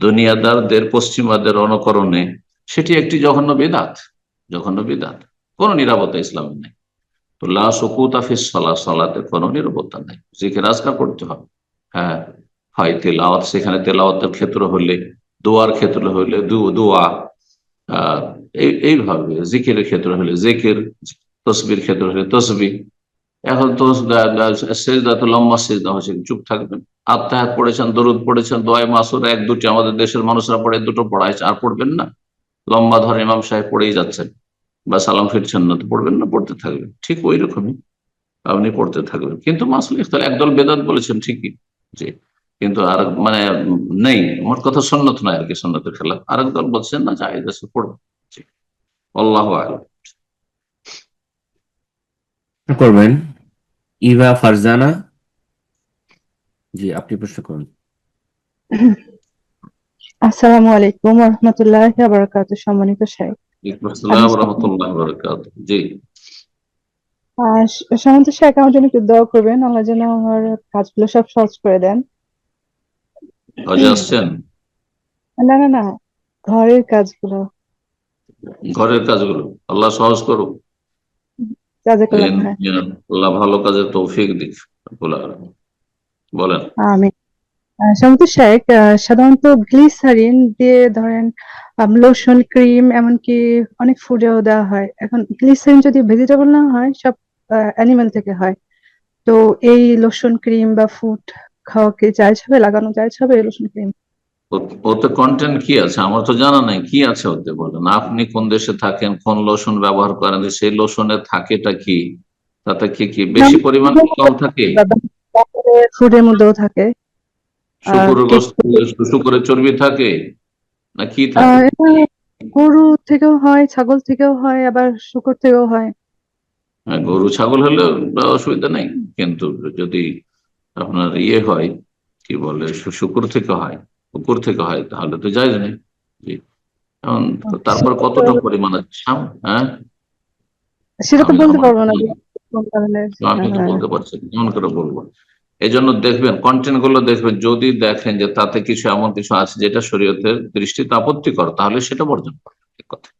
দুনিয়াদারদের, পশ্চিমাদের অনুকরণে, সেটি একটি জঘন্য বিদআত। কোনো নীরবতা ইসলামে নেই। তো লা সুকুতা ফিস সালাহ, সালাতে কোনো নীরবতা নেই, জিকির আজকার করতে হবে। হ্যাঁ, হয় তেলাওয়াত, সেখানে তেলাওয়াতের ক্ষেত্র হলে, দোয়ার ক্ষেত্র হলে দোয়া, এইভাবে জিকিরের ক্ষেত্র হলে জিকির, তসবির ক্ষেত্র হলে তসবি। এখন তো সেজদা তো লম্বা সেজদা হচ্ছে, চুপ থাকবেন। আত্মাহাত পড়েছেন, দরুদ পড়েছেন, দোয়ায় মাসুর এক দুটি আমাদের দেশের মানুষরা পড়ে, দুটো পড়াইছে, আর পড়বেন না? লম্বা ধরে ইমাম সাহেব পড়েই যাচ্ছেন, বা সালাম ফিরছেন না, তো পড়বেন না? পড়তে থাকবেন। ঠিক ওই রকমই আপনি পড়তে থাকবেন। কিন্তু মাসুল ইখতাল একদল বেদাত বলেছেন ঠিকই, জি, কিন্তু আর মানে নেই, মোট কথা সুন্নত নয় আর কি, সুন্নতের খেলাফ। আরেক দল বলছেন না, জায়েজ আছে, পড়বে। জি, আল্লাহু আ'লাম। করবেন ইভা ফারজানা, জি আপনি প্রশ্ন করুন। আসসালামু আলাইকুম ওয়া রাহমাতুল্লাহি ওয়া বারাকাতুহু। সম্মানিত শাইখ, ওয়ালাইকুম আসসালাম ওয়া রাহমাতুল্লাহি ওয়া বারাকাতুহু। জি, সম্মানিত শাইখ, আমার জন্য একটু দোয়া করবেন, আল্লাহ যেন আমার কাজগুলো সব সহজ করে দেন। হজে আসছেন? না না না, ঘরের কাজগুলো। ঘরের কাজগুলো আল্লাহ সহজ করুক। জাযাকাল্লাহ খাইর। আল্লাহ ভালো কাজের তৌফিক দিক রব্বুল আলামিন। বলেন। আমিন। সম্মানিত শাইখ, সাধারণত গ্লিসারিন দিয়ে ধরেন লোশন, ক্রিম, এমনকি অনেক ফুডেও দেওয়া হয়। এখন গ্লিসারিন যদি ভেজিটেবল না হয়, সব অ্যানিমেল থেকে হয়, তো এই লোশন, ক্রিম বা ফুড খাওয়া কি জায়েজ হবে, লাগানো জায়েজ হবে এই লোশন, ক্রিম? ওতে কন্টেন্ট কি আছে আমার তো জানা নাই, কি আছে ওতে বলেন। আপনি কোন দেশে থাকেন, কোন লোশন ব্যবহার করেন, সেই লোশনে থাকেটা কি, তাতে কি কি বেশি পরিমাণ কম থাকে? ফুডের মধ্যেও থাকে। শুকরের চর্বি থাকে না কি থাকে? এটা গরু থেকেও হয়, ছাগল থেকেও হয়, আবার শূকর থেকেও হয়। হ্যাঁ, গরু ছাগল হলে অসুবিধা নেই, কিন্তু যদি আপনার ইয়ে হয়, কি বলে, শুকর থেকে হয়, কুকুর থেকে হয়, তাহলে তো জায়েজ নেই। জি, এখন তারপর কতটা পরিমাণ আছে? হ্যাঁ, সেটা তো আমি বলতে আমার পারবো না যে কোন কারণে। আমি তো বলতে পারছি না, কেমন করে বলবো? এই জন্য দেখবেন, কন্টেন্ট গুলো দেখবেন, যদি দেখেন যে তাতে কিছু এমন কিছু আছে যেটা শরীয়তের দৃষ্টিতে আপত্তিকর, তাহলে সেটা বর্জন করবেন। ঠিক কথা,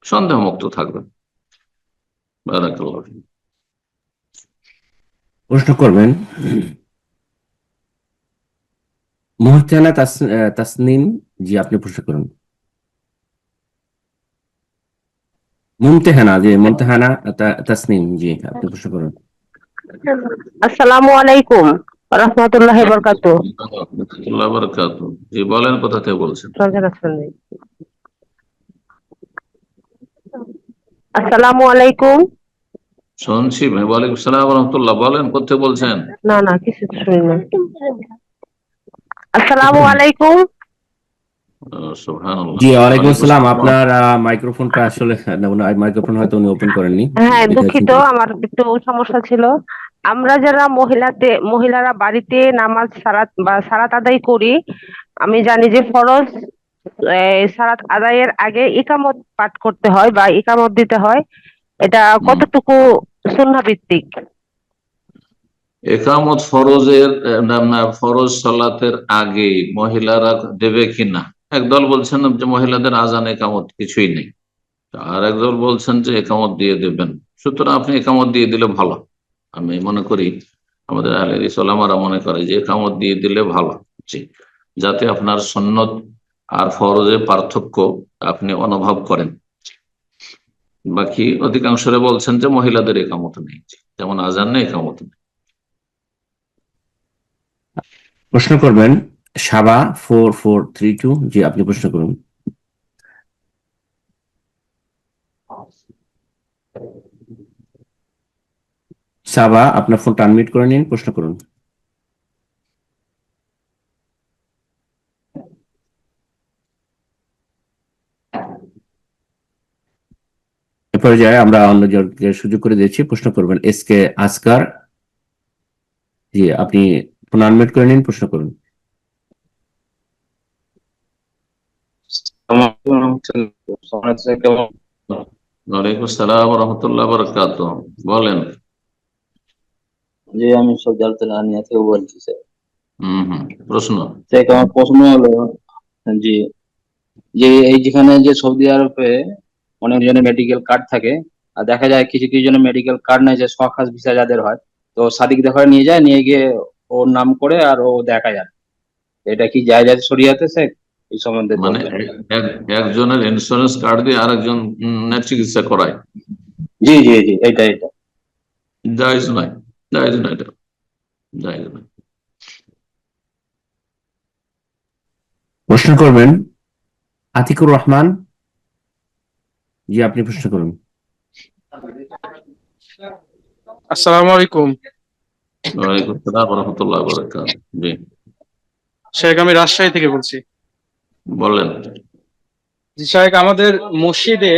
সন্দেহ মুক্ত থাকবেন। বারাকাল্লাহ ফিক। প্রশ্ন করবেন মুহতানা তাসনিম, জি আপনি প্রশ্ন করুন। মুমতেহানা, জি মুমতেহানা তাসনিম, জি আপনি প্রশ্ন করুন। আসসালামু আলাইকুম ওয়া রাহমাতুল্লাহি ওয়া বারাকাতুহু। রাহমাতুল্লাহি ওয়া বারাকাতুহু। জি বলেন, কোথা থেকে বলছেন? আসসালামু আলাইকুম। শুনছি ভাই, ওয়ালাইকুম আসসালাম ওয়া রাহমাতুল্লাহ। বলেন, কোথা থেকে বলছেন? না না, কিছু তো শুনি না। আসসালামু আলাইকুম। সুবহানাল্লাহ। জি ওয়ালাইকুম আসসালাম। আপনার মাইক্রোফোনটা আসলে মাইক্রোফোন হয়তো উনি ওপেন করেননি। হ্যাঁ, দুঃখিত, আমার একটু সমস্যা ছিল। আমরা যারা মহিলারা বাড়িতে নামাজ সালাত আদায় করি, আমি জানি যে ফরজ সালাত আদায়ের আগে ইকামত পাঠ করতে হয় বা ইকামত দিতে হয়। এটা কতটুকু সুন্নাহ ভিত্তিক? একামত ফরজ সালাতের আগে মহিলারা দেবে কিনা? একদল বলছেন যে মহিলাদের আজান একামত কিছুই নেই, আর একদল বলছেন যে একামত দিয়ে দেবেন। সুতরাং আপনি একামত দিয়ে দিলে ভালো। আমি মনে করি, আমাদের আহলে হাদিস ওলামারা মনে করে যে একামত দিয়ে দিলে ভালো, জি, যাতে আপনার সুন্নত আর ফরজের পার্থক্য আপনি অনুভব করেন। বাকি অধিকাংশরা বলছেন যে মহিলাদের একামত নেই, যেমন আজান নেই, একামত নেই। প্রশ্ন করবেন সাবা 4432, জি আপনি প্রশ্ন করুন। সাবা, আপনার ফোনটা আনমিউট করে নিন, প্রশ্ন করুন। এ পর্যায়ে আমরা অন্যজনকে সুযোগ করে দিয়েছি, প্রশ্ন করবেন এস কে আসকার, জি আপনি ফোন আনমিউট করে নিন, প্রশ্ন করুন। ওয়ালাইকুম আসসালাম ওয়া রাহমাতুল্লাহি ওয়া বারাকাতুহু। বলেন। জি, আমি সৌদি আরব থেকে বলছি স্যার। প্রশ্ন। আমার প্রশ্ন হলো, জি, যে এই যেখানে যে সৌদি আরবে অনেক জনের মেডিকেল কার্ড থাকে, আর দেখা যায় কিছু কিছু জনের মেডিকেল কার্ড নাই, যে সখাস ভিসা যাদের হয়, তো সাদিক দেখা নিয়ে যায়, নিয়ে গিয়ে ওর নাম করে আর ও দেখায় আর এটা কি জায়েজ আছে শরিয়াতে শেখ? এই সম্বন্ধে মানে বলবেন। একজনের ইন্স্যুরেন্স কার্ড দিয়ে আরেকজন চিকিৎসা করায়, জি জি জি, এটা জায়েজ নয়, জায়েজ নয়, এটা জায়েজ নয়। প্রশ্ন করবেন আতিকুর রহমান। জি, আপনি প্রশ্ন করুন। আসসালামু আলাইকুম ওয়ালাইকুম আসসালাম ওয়া রাহমাতুল্লাহি ওয়া বারাকাতুহু। জি, শেখ, আমি রাজশাহী থেকে বলছি। বলেন। জি শেখ, আমাদের মসজিদে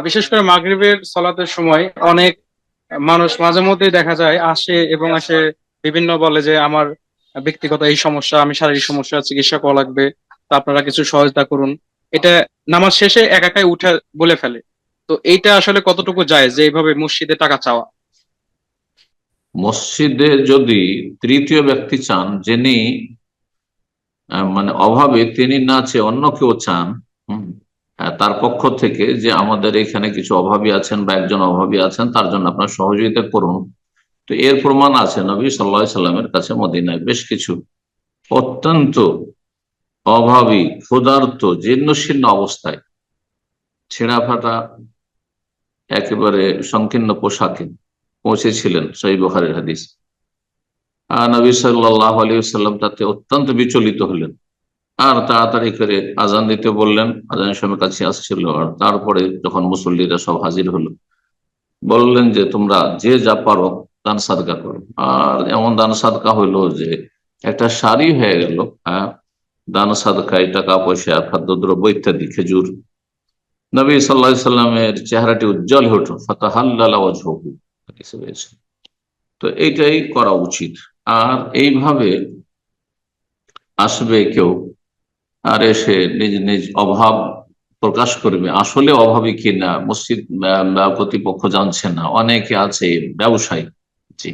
বিশেষ করে মাগরিবের সালাতের সময় অনেক মানুষ মাঝে মধ্যেই দেখা যায় আসে বিভিন্ন বলে যে আমার ব্যক্তিগত এই সমস্যা, আমি শারীরিক সমস্যা, চিকিৎসা করা লাগবে, তা আপনারা কিছু সহায়তা করুন। এটা নামাজ শেষে একাই উঠে বলে ফেলে। তো এইটা আসলে কতটুকু জায়েজ যে এইভাবে মসজিদে টাকা চাওয়া? মসজিদে যদি তৃতীয় ব্যক্তি চান, যিনি মানে অভাবে, তিনি না চেয়ে অন্য কেউ চান, তার পক্ষ থেকে যে আমাদের এখানে কিছু অভাবী আছেন বা একজন অভাবী আছেন, তার জন্য আপনার সহযোগিতা করুন, তো এর প্রমাণ আছে নবী সাল্লাল্লাহু আলাইহি সাল্লামের কাছে মদিনায় বেশ কিছু অত্যন্ত অভাবী, ক্ষুধার্ত, জীর্ণশীর্ণ অবস্থায়, ছেঁড়া ফাটা একেবারে সংকীর্ণ পোশাকে পৌঁছেছিলেন। সহিহ বুখারীর হাদিস। নবী সাল্লাল্লাহু আলাইহি ওয়াসাল্লাম তাতে অত্যন্ত বিচলিত হলেন আর তাড়াতাড়ি করে আজান দিতে বললেন। আজানের সময় কাছে আসছিল, আর তারপরে যখন মুসল্লিরা সব হাজির হলো, বললেন যে তোমরা যে যা পারো দান সাদকা করো। আর এমন দান সাদকা হইলো যে একটা সারি হয়ে গেল দান সাদকায়, টাকা পয়সা, খাদ্যদ্রব্য ইত্যাদি, খেজুর। নবী সাল্লাল্লাহু আলাইহি সাল্লামের চেহারাটি উজ্জ্বল হয়ে উঠল, ফাতাহাল্লালা ওয়াজহুহু, তো এইটাই করা উচিত। আর এইভাবে আসবে কেউ আর এসে নিজ নিজ অভাব প্রকাশ করবে, আসলে অভাবী কিনা মসজিদ কর্তৃপক্ষ জানছে না। অনেকে আছে ব্যবসায়ী, জি,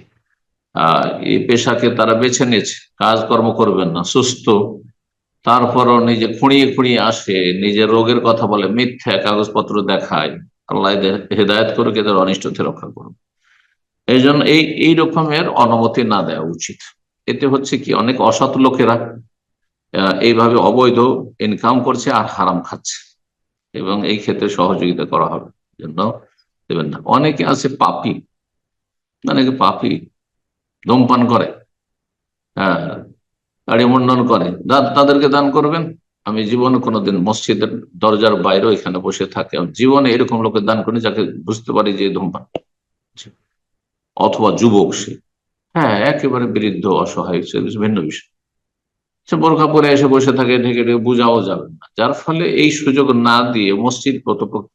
এই পেশাকে তারা বেছে নিয়েছে, কাজকর্ম করবেন না, সুস্থ, তারপরও নিজে খুঁড়িয়ে খুঁড়িয়ে আসে, নিজের রোগের কথা বলে, মিথ্যা কাগজপত্র দেখায়। আল্লাহ হেদায়েত করে এদের অনিষ্ট থেকে রক্ষা করুন। এই জন্য এই রকমের অনুমতি না দেওয়া উচিত। এতে হচ্ছে কি, অনেক অসৎ লোকেরা এইভাবে অবৈধ ইনকাম করছে আর হারাম খাচ্ছে, এবং এই ক্ষেত্রে সহযোগিতা করা হবে জন্য দেবেন না। অনেকে আছে পাপী, অনেকে পাপী, ধূমপান করে, গাড়ি মুন্ডন করে, তাদেরকে দান করবেন। আমি জীবনে কোনোদিন মসজিদের দরজার বাইরেও এখানে বসে থাকে, জীবনে এরকম লোকের দান করি যাকে বুঝতে পারি যে ধূমপান, অথবা যুবক সে, একেবারে বৃদ্ধ, অসহায়, ভিন্ন বিষয়। সে বোরখা পরে এসে বসে থাকে, ঢেকে ঢেকে বোঝাও যাবে না। যার ফলে এই সুযোগ না দিয়ে মসজিদ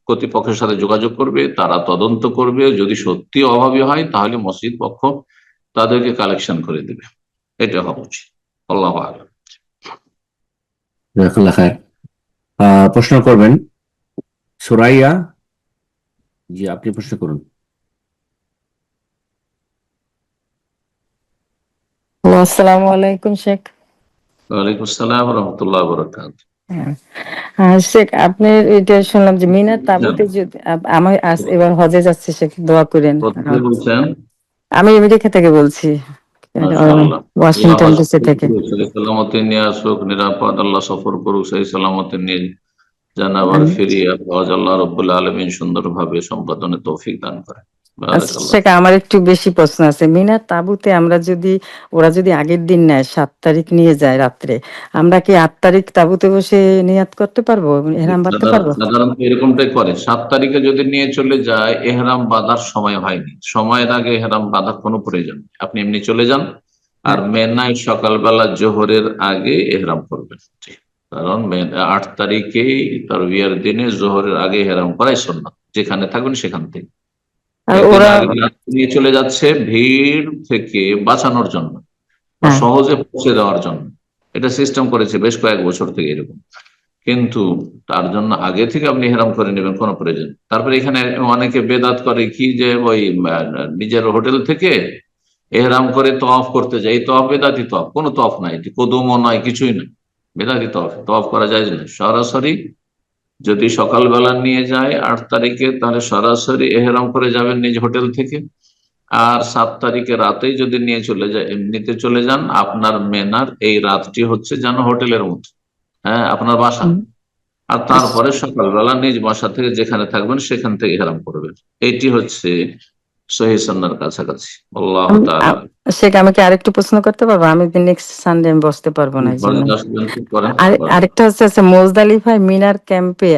কর্তৃপক্ষের সাথে যোগাযোগ করবে, তারা তদন্ত করবে, যদি সত্যি অভাবী হয় তাহলে মসজিদ পক্ষ তাদেরকে কালেকশন করে দেবে। এটা হওয়া উচিত। আল্লাহু আ'লাম। জাযাকাল্লাহ খায়ের। প্রশ্ন করবেন সুরাইয়া। জি, আপনি প্রশ্ন করুন। আসসালামু আলাইকুম শেখ। ওয়ালাইকুম আসসালাম ওয়া রাহমাতুল্লাহি ওয়া বারাকাতুহু। শেখ, আপনি এটা শুনলাম যে মিনার তাঁবুতে যদি আমি এবার হজে যাচ্ছি, শেখ দোয়া করেন। কোথায় বলছেন? আমি আমেরিকা থেকে বলছি, মাশাআল্লাহ। ওয়াশিংটন ডিসি থেকে। সালামতে নিয়ে আসুক, নিরাপদ, আল্লাহ সফর করুক, সেই সালামতে নিয়ে জানাবার ফিরিয়ে আল্লাহ রাব্বুল আলামিন সুন্দরভাবে সম্পাদনে তৌফিক দান করেন। শেখ, আমার একটু বেশি প্রশ্ন আছে। মিনার তাঁবুতে ওরা যদি আগের দিন নেয়, 7 তারিখ নিয়ে যায় রাত্রে, আমরা কি 8 তারিখ তাঁবুতে বসে নিয়াত করতে পারবো, ইহরাম বাঁধতে পারবো? সাধারণত এরকমটাই করে। 7 তারিখে যদি নিয়ে চলে যায়, এহরাম বাঁধার সময় হয়নি, সময়ের আগে এহরাম বাঁধার কোনো প্রয়োজন নেই। আপনি এমনি চলে যান, আর মেনায় সকালবেলা জোহরের আগে এহরাম করবেন, কারণ 8 তারিখেই তারবিয়ার দিনে জোহরের আগে এহরাম করাই সুন্নাত, যেখানে থাকবেন সেখান থেকে। নিয়ে চলে যাচ্ছে ভিড় থেকে বাঁচানোর জন্য, সহজে পৌঁছে দেওয়ার জন্য, এটা সিস্টেম করেছে বেশ কয়েক বছর থেকে এরকম। কিন্তু তার জন্য আগে থেকে আপনি ইহরাম করে নেবেন, কোনো প্রয়োজন। তারপরে এখানে অনেকে বেদাত করে কি, যে ওই নিজের হোটেল থেকে ইহরাম করে তওয়াফ করতে যায়। এই তওয়াফ বেদাতি তওয়াফ, কোনো তওয়াফ নাই, কদমও নয়, কিছুই নয়, বেদাতি তওয়াফ। তওয়াফ করা যায় না। সরাসরি যদি সকালবেলা নিয়ে যায় 8 তারিখে, তাহলে সরাসরি এহরাম করে যাবেন নিজ হোটেল থেকে, আর 7 তারিখে রাতেই যদি নিয়ে চলে যায়, এমনিতে চলে যান, আপনার মেনার এই রাতটি হচ্ছে যেন হোটেলের মতো, হ্যাঁ, আপনার বাসা। আর তারপরে সকালবেলা নিজ বাসা থেকে যেখানে থাকবেন সেখান থেকে ইহরাম করবেন। এইটি হচ্ছে সহিহ সুন্নাহর কাছাকাছি। আল্লাহু তাআলা। শেখ, আমি কি আরেকটু প্রশ্ন করতে পারবো? আমি নেক্সট সানডে আমি বসতে পারবো না, এই জন্য। আরেকটা হচ্ছে মুজদালিফায় মিনার ক্যাম্পে,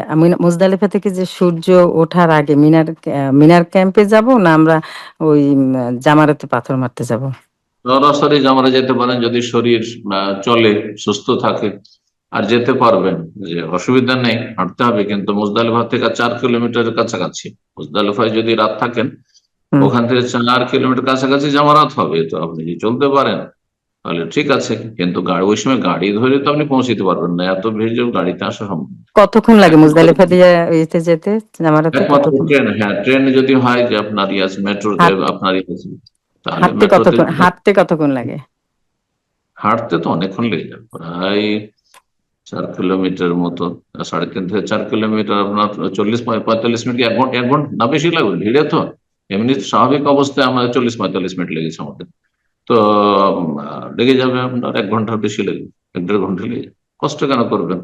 মুজদালিফা থেকে যে সূর্য ওঠার আগে মিনার ক্যাম্পে যাব, না আমরা ওই জামারাতে পাথর মারতে যাব? সরাসরি জামারা যেতে পারেন যদি শরীর চলে, সুস্থ থাকে আর যেতে পারবেন, যে অসুবিধা নেই, হাঁটতে হবে। কিন্তু মুজদালিফা থেকে 4 কিলোমিটারের কাছাকাছি, মুজদালিফায় যদি রাত থাকেন ওখান থেকে 4 কিলোমিটার কাছাকাছি জামারাত হবে। তো আপনি যদি চলতে পারেন তাহলে ঠিক আছে, কিন্তু ওই সময় গাড়ি ধরে তো আপনি পৌঁছতে পারবেন না, এত ভিড় যে গাড়িতে আসা সম্ভব। কতক্ষণ লাগে মুজদালিফা দিয়ে যেতে জামারাতে? ট্রেন, হ্যাঁ, ট্রেন যদি হয় যে আপনার মেট্রো, আপনার হাঁটতে কতক্ষণ লাগে? হাঁটতে তো অনেকক্ষণ লেগে যাবে, প্রায় 4 কিলোমিটার মতো, 3.5 থেকে 4 কিলোমিটার, আপনার 40-45 মিনিট, 1 ঘন্টা না বেশি লাগবে। ভিড়ে তো এমনি স্বাভাবিক অবস্থায় আমাদের 40-45 মিনিট লেগেছে আমাদের, তো লেগে যাবে আপনার 1 ঘন্টার বেশি লেগে, 1-1.5 ঘন্টা লেগে যাবে। কষ্ট কেন করবেন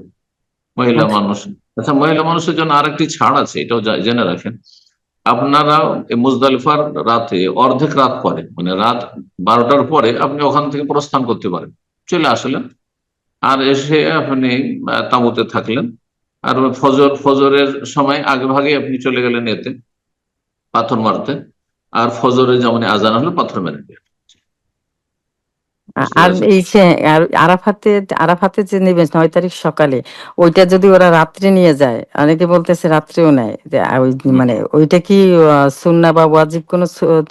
মহিলা মানুষ? আচ্ছা, মহিলা মানুষের জন্য আরেকটি ছাড় আছে, এটাও জেনে রাখেন। আপনারা মুজদালিফার রাতে অর্ধেক রাত পরে, মানে রাত 12টার পরে আপনি ওখান থেকে প্রস্থান করতে পারেন, চলে আসলেন আর এসে আপনি তাঁবুতে থাকলেন। আর ফজরের সময় আগে ভাগে আপনি চলে গেলেন এতে পাথর মারতে, আর ফজরে যেমন আজান হলো পাথর মেরে দিলেন। আর আরাফাতে যে নেবে 9 তারিখ সকালে, ওইটা যদি ওরা রাত্রে নিয়ে যায়, অনেকে বলতেছে রাত্রেও নেয়, মানে ওইটা কি সুন্নাহ বা ওয়াজিব কোন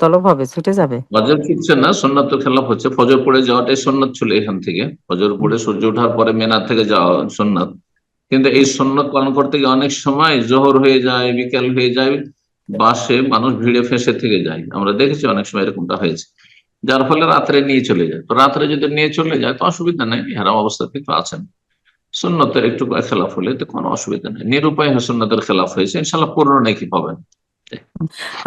তলব হবে, ছুটে যাবে? ওয়াজিব ছুটছে না, সুন্নাত তো খেলাফ হচ্ছে। ফজর পড়ে যাওয়াটাই সুন্নাত ছিল এখান থেকে, ফজর পড়ে সূর্য ওঠার পরে মেনার থেকে যাওয়া সুন্নাত। কিন্তু এই সুন্নাত পালন করতে গিয়ে অনেক সময় জোহর হয়ে যায়, বিকেল হয়ে যায়, বাসে মানুষ ভিড়ে ফেঁসে থেকে যায়, আমরা দেখেছি অনেক সময় এরকমটা হয়েছে, যার ফলে রাত্রে নিয়ে চলে যায়। তো রাত্রে যদি নিয়ে চলে যায় তো অসুবিধা নেই, হেরাম অবস্থাতে তো আছেন, সুন্নতের একটু খেলাফ হলে তো কোনো অসুবিধা নেই। নিরুপায় সুন্নতের খেলাফ হয়েছে, ইনশাল্লাহ পূর্ণ নাকি পাবেন।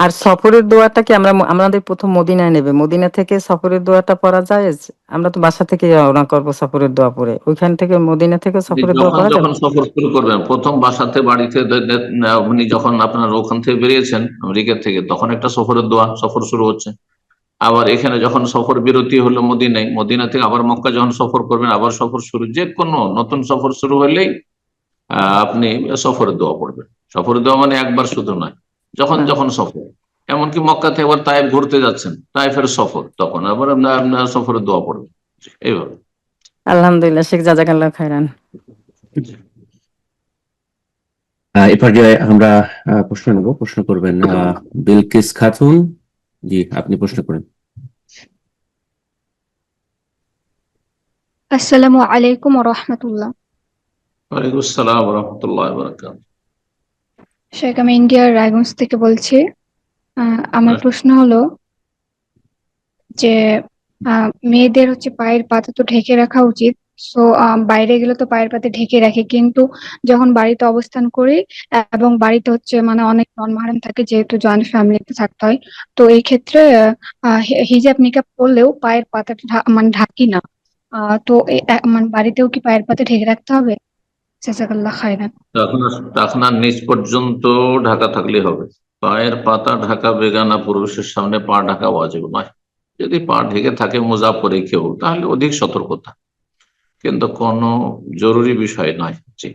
আর সফরের দোয়াটা কি আমাদের প্রথম মদিনায় নেবে, মদিনা থেকে সফরের দোয়াটা পড়া যায়? আমরা তো বাসা থেকে রওনা করবো সফরের দোয়া পড়ে, ওইখান থেকে মদিনা থেকে সফরের দোয়া পড়া যাবে? যখন সফর শুরু করবেন, প্রথম বাসাতে বাড়িতে আপনি যখন আপনার ওখান থেকে বেরিয়েছেন আমেরিকা থেকে, তখন একটা সফরের দোয়া, সফর শুরু হচ্ছে। আবার এখানে যখন সফর বিরতি হলো মদিনায়, মদিনা থেকে আবার মক্কা যখন সফর করবেন, আবার সফর শুরু, যে কোনো নতুন সফর শুরু হলেই আপনি সফরের দোয়া পড়বেন। সফরের দোয়া মানে একবার শুধু নয়, যখন যখন সফর, এমনকি মক্কা থেকে আবার তাইফ ঘুরতে যাচ্ছেন, তাইফের সফর, তখন আবার আপনার সফরের দোয়া পড়বেন, এইভাবে। আলহামদুলিল্লাহ, শেখ, জাযাকাল্লাহ খাইরান। এ পর্যায়ে আমরা প্রশ্ন নেব। প্রশ্ন করবেন বিলকিস খাতুন। জি, আপনি প্রশ্ন করেন। আসসালামু আলাইকুম ওয়া রাহমাতুল্লাহ। ওয়ালাইকুম আসসালাম ওয়া রাহমাতুল্লাহি ওয়া বারাকাতুহু। শেখ, আমি ইন্ডিয়ার রায়গঞ্জ থেকে বলছি। আমার প্রশ্ন হলো যে মেয়েদের হচ্ছে পায়ের পাতা তো ঢেকে রাখা উচিত, সো বাইরে গেলে তো পায়ের পাতা ঢেকে রাখে, কিন্তু যখন বাড়িতে অবস্থান করি এবং বাড়িতে হচ্ছে মানে অনেক নন মাহরাম থাকে, যেহেতু জয়েন্ট ফ্যামিলিতে থাকতে হয়, তো এই ক্ষেত্রে হিজাব নিকাব পরলেও পায়ের পাতাটা মানে ঢাকি না। তো মানে বাড়িতেও কি পায়ের পাতা ঢেকে রাখতে হবে? জাযাকাল্লাহ খাইরান। টাকনার নিচ পর্যন্ত ঢাকা থাকলে হবে, পায়ের পাতা ঢাকা বেগানা পুরুষের সামনে পা ঢাকা ওয়াজিব নয়। যদি পা ঢেকে থাকে মোজা পরে কেউ, তাহলে অধিক সতর্কতা, কিন্তু কোনো জরুরি বিষয় নয়। জি,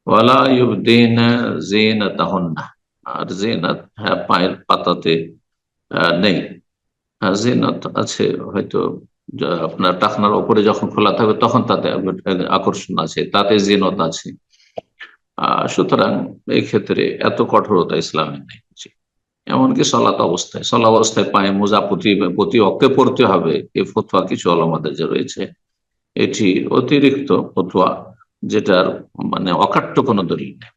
ওয়ালা ইউবদিনা যিনাতাহুন্না, আর জিনাত পায়ের পাতাতে নেই। জিনাত আছে হয়তো আপনার টাকনার উপরে যখন খোলা থাকবে তখন তাতে আকর্ষণ আছে, তাতে জিনত আছে। সুতরাং এই ক্ষেত্রে এত কঠোরতা ইসলামে নেই। এমনকি সলাত অবস্থায় পায়ে মোজা প্রতি অক্টে পড়তে হবে, এই ফতোয়া কিছু ওলামাদের যে রয়েছে, এটি অতিরিক্ত ফতোয়া, যেটার মানে অকাট্য কোনো দলিল নেই।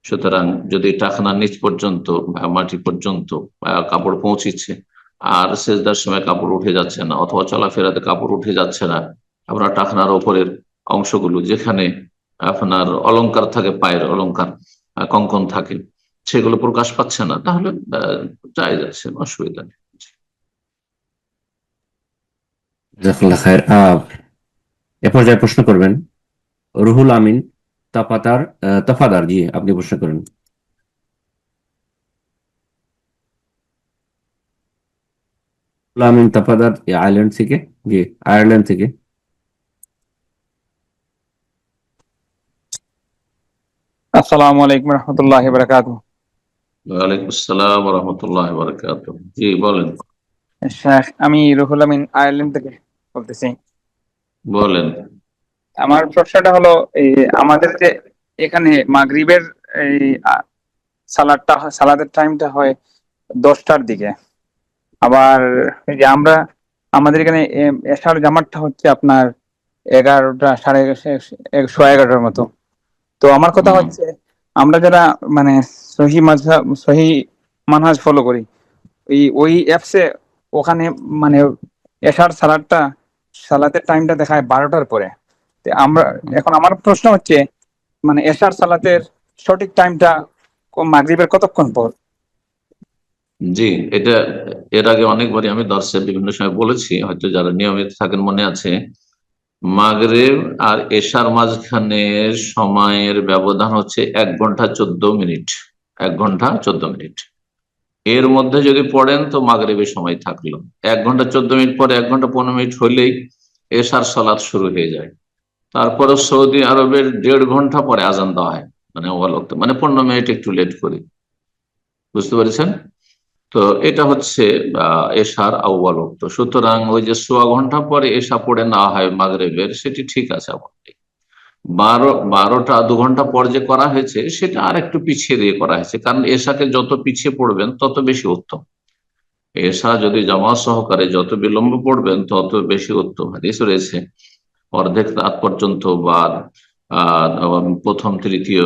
সুতরাং যদি টাকনার নিচ পর্যন্ত মাটি পর্যন্ত কাপড় পৌঁছিচ্ছে আর সেজদার সময় কাপড় উঠে যাচ্ছে না, অথবা চলাফেরাতে কাপড় উঠে যাচ্ছে না, আপনার টাকনার ওপরের অংশগুলো যেখানে আপনার অলংকার থাকে, পায়ের অলংকার কঙ্কন থাকে, সেগুলো প্রকাশ পাচ্ছে না, তাহলে জায়েজ আছে, অসুবিধা নেই। জাযাকাল্লাহ খায়ের। এ পর্যায়ে প্রশ্ন করবেন রুহুল আমিন তফাদার। জি, আপনি প্রশ্ন করেন। রুহুল আমিন তফাদার আয়ারল্যান্ড থেকে। জি, আয়ারল্যান্ড থেকে। আসসালামু আলাইকুম রহমতুল্লাহি বারাকাতুহু। ওয়ালাইকুম আসসালাম ওয়া রাহমাতুল্লাহি ওয়া বারাকাতুহু। জি বলেন। শেখ, আমি রুহুল আমিন আয়ারল্যান্ড থেকে বলতেছি। বলেন। আমার প্রশ্নটা হলো, এই আমাদের যে এখানে মাগরিবের এই সালাদের টাইমটা হয় 10টার দিকে, আবার এই যে আমাদের এখানে এশার জামাতটা হচ্ছে আপনার 11টা, 11:30 মতো। তো আমার কথা হচ্ছে, আমরা যারা মানে সহি মানহাজ ফলো করি, ওই অ্যাপসে ওখানে মানে এশার সালাতের টাইমটা দেখায় 12টার পরে। এখন আমার প্রশ্ন হচ্ছে, মানে এশার সালাতের সঠিক টাইমটা মাগরিবের কতক্ষণ পর? জি, এটা এর আগে অনেকবারই আমি দর্শে বিভিন্ন সময় বলেছি, হয়তো যারা নিয়মিত থাকেন মনে আছে। মাগরিব আর এশার মাঝখানে সময়ের ব্যবধান হচ্ছে 1 ঘন্টা 14 মিনিট। 1 ঘন্টা 14 মিনিট। এর মধ্যে যদি পড়েন তো মাগরিবের সময় থাকলো। 1 ঘন্টা 14 মিনিট পরে 1 ঘন্টা 15 মিনিট হলেই এশার সালাত শুরু হয়ে যায়। তারপরে সৌদি আরবের 1.5 ঘন্টা পরে আজান দেওয়া হয়, মানে ওয়াক্ত, মানে 15 মিনিট একটু লেট করে। বুঝতে পেরেছেন? তো এটা হচ্ছে এশার আউয়াল ওয়াক্ত। সুতরাং ওই যে 1.25 ঘন্টা পরে এশা পড়ে না হয় মাগরিবের, সেটি ঠিক আছে। আমার 12টা 2 ঘন্টা পর যে করা হয়েছে সেটা আর একটু পিছিয়ে দিয়ে করা হয়েছে, কারণ এশাকে যত পিছিয়ে পড়বেন তত বেশি উত্তম। এশা যদি জামাত সহকারে যত বিলম্ব পড়বেন তত বেশি উত্তম। হাদিস রয়েছে অর্ধেক রাত পর্যন্ত বা প্রথম তৃতীয়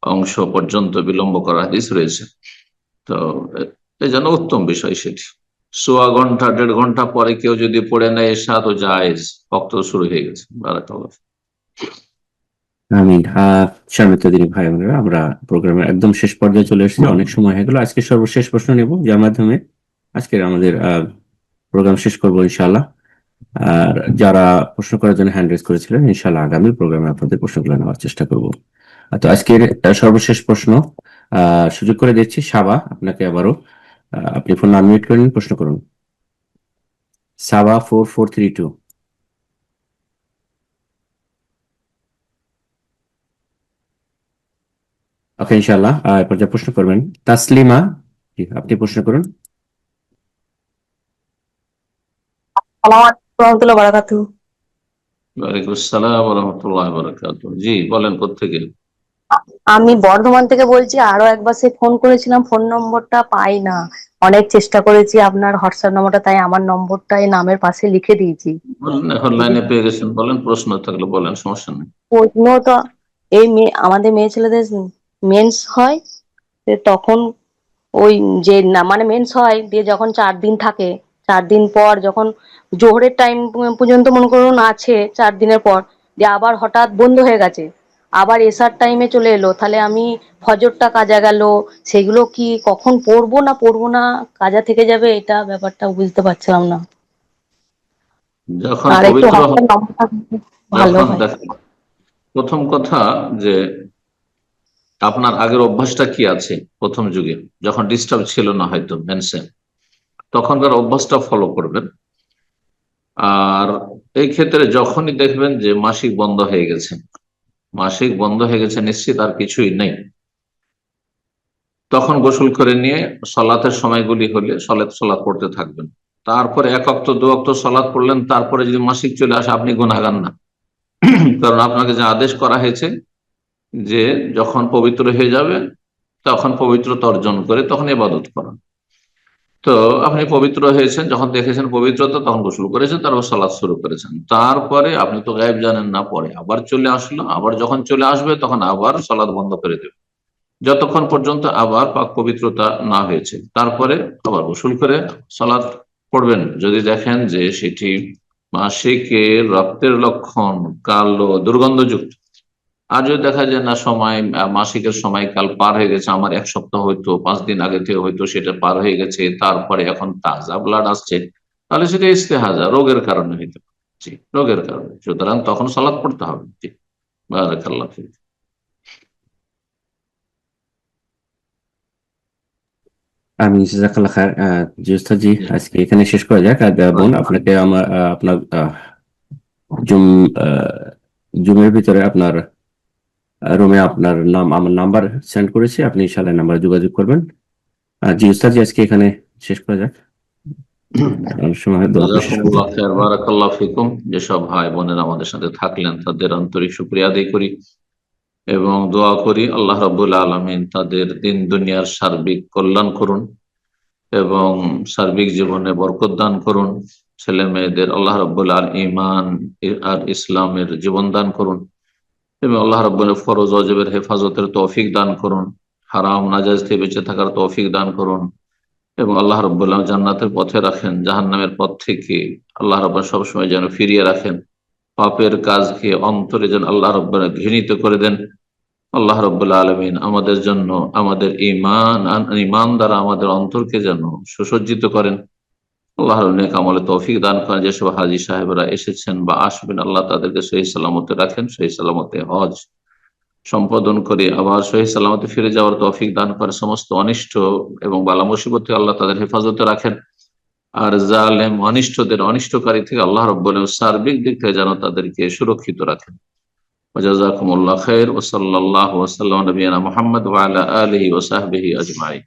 অংশ পর্যন্ত বিলম্ব করা হাদিস রয়েছে। তো এই জন্য উত্তম বিষয় সেটি। 1.25 ঘন্টা 1.5 ঘন্টা পরে কেউ যদি পড়ে নেয় এশা, তো জায়েজ, ওয়াক্ত শুরু হয়ে গেছে। বারাকাল্লাহ। আমিন। সম্মানিত দিনী ভাই বোনেরা, আমরা প্রোগ্রামের একদম শেষ পর্যায়ে চলে এসেছি, অনেক সময় হয়ে গেল। আজকে সর্বশেষ প্রশ্ন নেব, যার মাধ্যমে আজকের আমাদের প্রোগ্রাম শেষ করবো ইনশাআল্লাহ। আর যারা প্রশ্ন করার জন্য হ্যান্ড রেজ করেছিলেন, ইনশাআল্লাহ আগামী প্রোগ্রামে আপনাদের প্রশ্নগুলো নেওয়ার চেষ্টা করব। তো আজকের সর্বশেষ প্রশ্ন সুযোগ করে দিচ্ছি সাবা আপনাকে আবারও। আপনি ফোন আনমিউট করে নিন, প্রশ্ন করুন। সাবা 4432। ওকে, ইনশাআল্লাহ এরপর যা প্রশ্ন করবেন তাসলিমা। জি, আপনি প্রশ্ন করুন। রহমতুল্লাহ বারাকাতু। ওয়ালাইকুম আসসালাম ওয়া রাহমাতুল্লাহি ওয়া বারাকাতুহু। জি বলেন, কোত্থেকে? আমি বর্ধমান থেকে বলছি। আরো একবার সে ফোন করেছিলাম, ফোন নম্বরটা পাই না। অনেক চেষ্টা করেছি আপনার হোয়াটসঅ্যাপ নম্বরটা, তাই আমার নম্বরটা এই নামের পাশে লিখে দিয়েছি। এখন লাইনে পেয়ে গেছেন, বলেন, প্রশ্ন থাকলে বলেন, সমস্যা নেই। প্রশ্ন তো এই আমাদের মেয়ে ছেলেদের মেন্স হয়, তখন ওই যে না মানে মেন্স হয় দিয়ে যখন 4 দিন থাকে, 4 দিন পর যখন জোহরের টাইম পর্যন্ত মনে করুন আছে, 4 দিনের পর দিয়ে আবার হঠাৎ বন্ধ হয়ে গেছে, আবার এসার টাইমে চলে এলো, তাহলে আমি ফজরটা কাজা গেল, সেগুলো কি কখন পড়বো না কাজা থেকে যাবে, এটা ব্যাপারটা বুঝতে পারছিলাম না। যখন আর একটু পবিত্র হোয়াটসঅ্যাপ নাম্বারটা ভালো যখন হয়। প্রথম কথা যে আপনার আগের অভ্যাসটা কি আছে, প্রথম যুগে যখন ডিস্টার্ব ছিল না হয়তো মেন্সে, তখনকার অভ্যাসটা ফলো করবেন। আর এই ক্ষেত্রে যখনই দেখবেন যে মাসিক বন্ধ হয়ে গেছে, নিশ্চিত আর কিছুই নেই, তখন গোসল করে নিয়ে সলাতের সময়গুলি হলে সলাত পড়তে থাকবেন। তারপরে 1 ওয়াক্ত 2 ওয়াক্ত সলাত পড়লেন, তারপরে যদি মাসিক চলে আসে আপনি গুনাহগার না, কারণ আপনাকে যে আদেশ করা হয়েছে যে যখন পবিত্র হয়ে যাবে তখন পবিত্রতা অর্জন করে তখন ইবাদত করেন। তো আপনি পবিত্র হয়েছেন, যখন দেখেছেন পবিত্রতা তখন গোসল করেছেন, তারপর সালাত শুরু করেছেন। তারপরে আপনি তো গায়েব জানেন না, পরে আবার চলে আসলো, আবার যখন চলে আসবে তখন আবার সালাত বন্ধ করে দেবে যতক্ষণ পর্যন্ত আবার পাক পবিত্রতা না হয়েছে। তারপরে আবার গোসল করে সালাত পড়বেন। যদি দেখেন যে সেটি মাসিকের রক্তের লক্ষণ কালো দুর্গন্ধযুক্ত, আর যদি দেখা যায় না সময় মাসিকের সময়কাল পার হয়ে গেছে, আমার 1 সপ্তাহ হয়তো 5 দিন আগে থেকে হয়তো সেটা পার হয়ে গেছে, তারপরে এখন তাজা ব্লাড আসছে, তাহলে সেটা ইস্তেহাজা, রোগের কারণে হইতে পারে। জি, রোগের কারণে, সুতরাং তখন সালাত পড়তে হবে। জি, বারাকাল্লাহ ফিক। আমি জাজাকাল্লাহ খায়ের। জি ওস্তাদ জি, আজকে এখানে শেষ করা যাক। আর বোন, আপনাকে আমার আপনার জুমের ভিতরে আপনার রুমে আপনার আমার নাম্বার সেন্ড করেছি, আপনি ইনশাআল্লাহ নাম্বারে যোগাযোগ করবেন। জি ওস্তাদ জি, আজকে এখানে শেষ করা যাক। সময় দোয়া করে শেষ করতে। জাযাকুমুল্লাহ খায়ের, বারাকাল্লাহ ফিকুম। যেসব ভাই বোনেরা আমাদের সাথে থাকলেন তাদের আন্তরিক শুকরিয়া আদায় করি এবং দোয়া করি আল্লাহ রাব্বুল আলামিন তাদের দিন দুনিয়ার সার্বিক কল্যাণ করুন এবং সার্বিক জীবনে বরকত দান করুন। ছেলে মেয়েদের আল্লাহ রাব্বুল আলামিন ঈমান আর ইসলামের জীবন দান করুন এবং আল্লাহ রাব্বুল ফরজ ওয়াজিবের হেফাজতের তৌফিক দান করুন। হারাম নাজায়েজ থেকে বেঁচে থাকার তৌফিক দান করুন এবং আল্লাহ রাব্বুল আলামিন জান্নাতের পথে রাখেন, জাহান্নামের পথ থেকে আল্লাহ রাব্বুল সবসময় যেন ফিরিয়ে রাখেন। পাপের কাজকে অন্তরে যেন আল্লাহ রাব্বুল ঘৃণিত করে দেন। আল্লাহ রাব্বুল আলামিন আমাদের জন্য আমাদের ঈমান দ্বারা আমাদের অন্তরকে যেন সুসজ্জিত করেন। আল্লাহর নেক আমলে তৌফিক দান করেন। যেসব হাজী সাহেবরা এসেছেন বা আসবেন, আল্লাহ তাদেরকে সহি সালামতে রাখেন, সহি সালামতে হজ সম্পাদন করে আবার সহি সালামতে ফিরে যাওয়ার তৌফিক দান করে। সমস্ত অনিষ্ট এবং বালা মুসিবতে আল্লাহ তাদের হেফাজতে রাখেন। আর জালেম অনিষ্টদের অনিষ্টকারী থেকে আল্লাহ রাব্বুল আলামিন সার্বিক দিক থেকে যেন তাদেরকে সুরক্ষিত রাখেন। ওয়াজাযাকুমুল্লাহ খাইর ওয়া সাল্লাল্লাহু ওয়া সাল্লাম নবিয়ানা মুহাম্মদ ওয়া আলা আলিহি ওয়া সাহবিহি আজমাইন।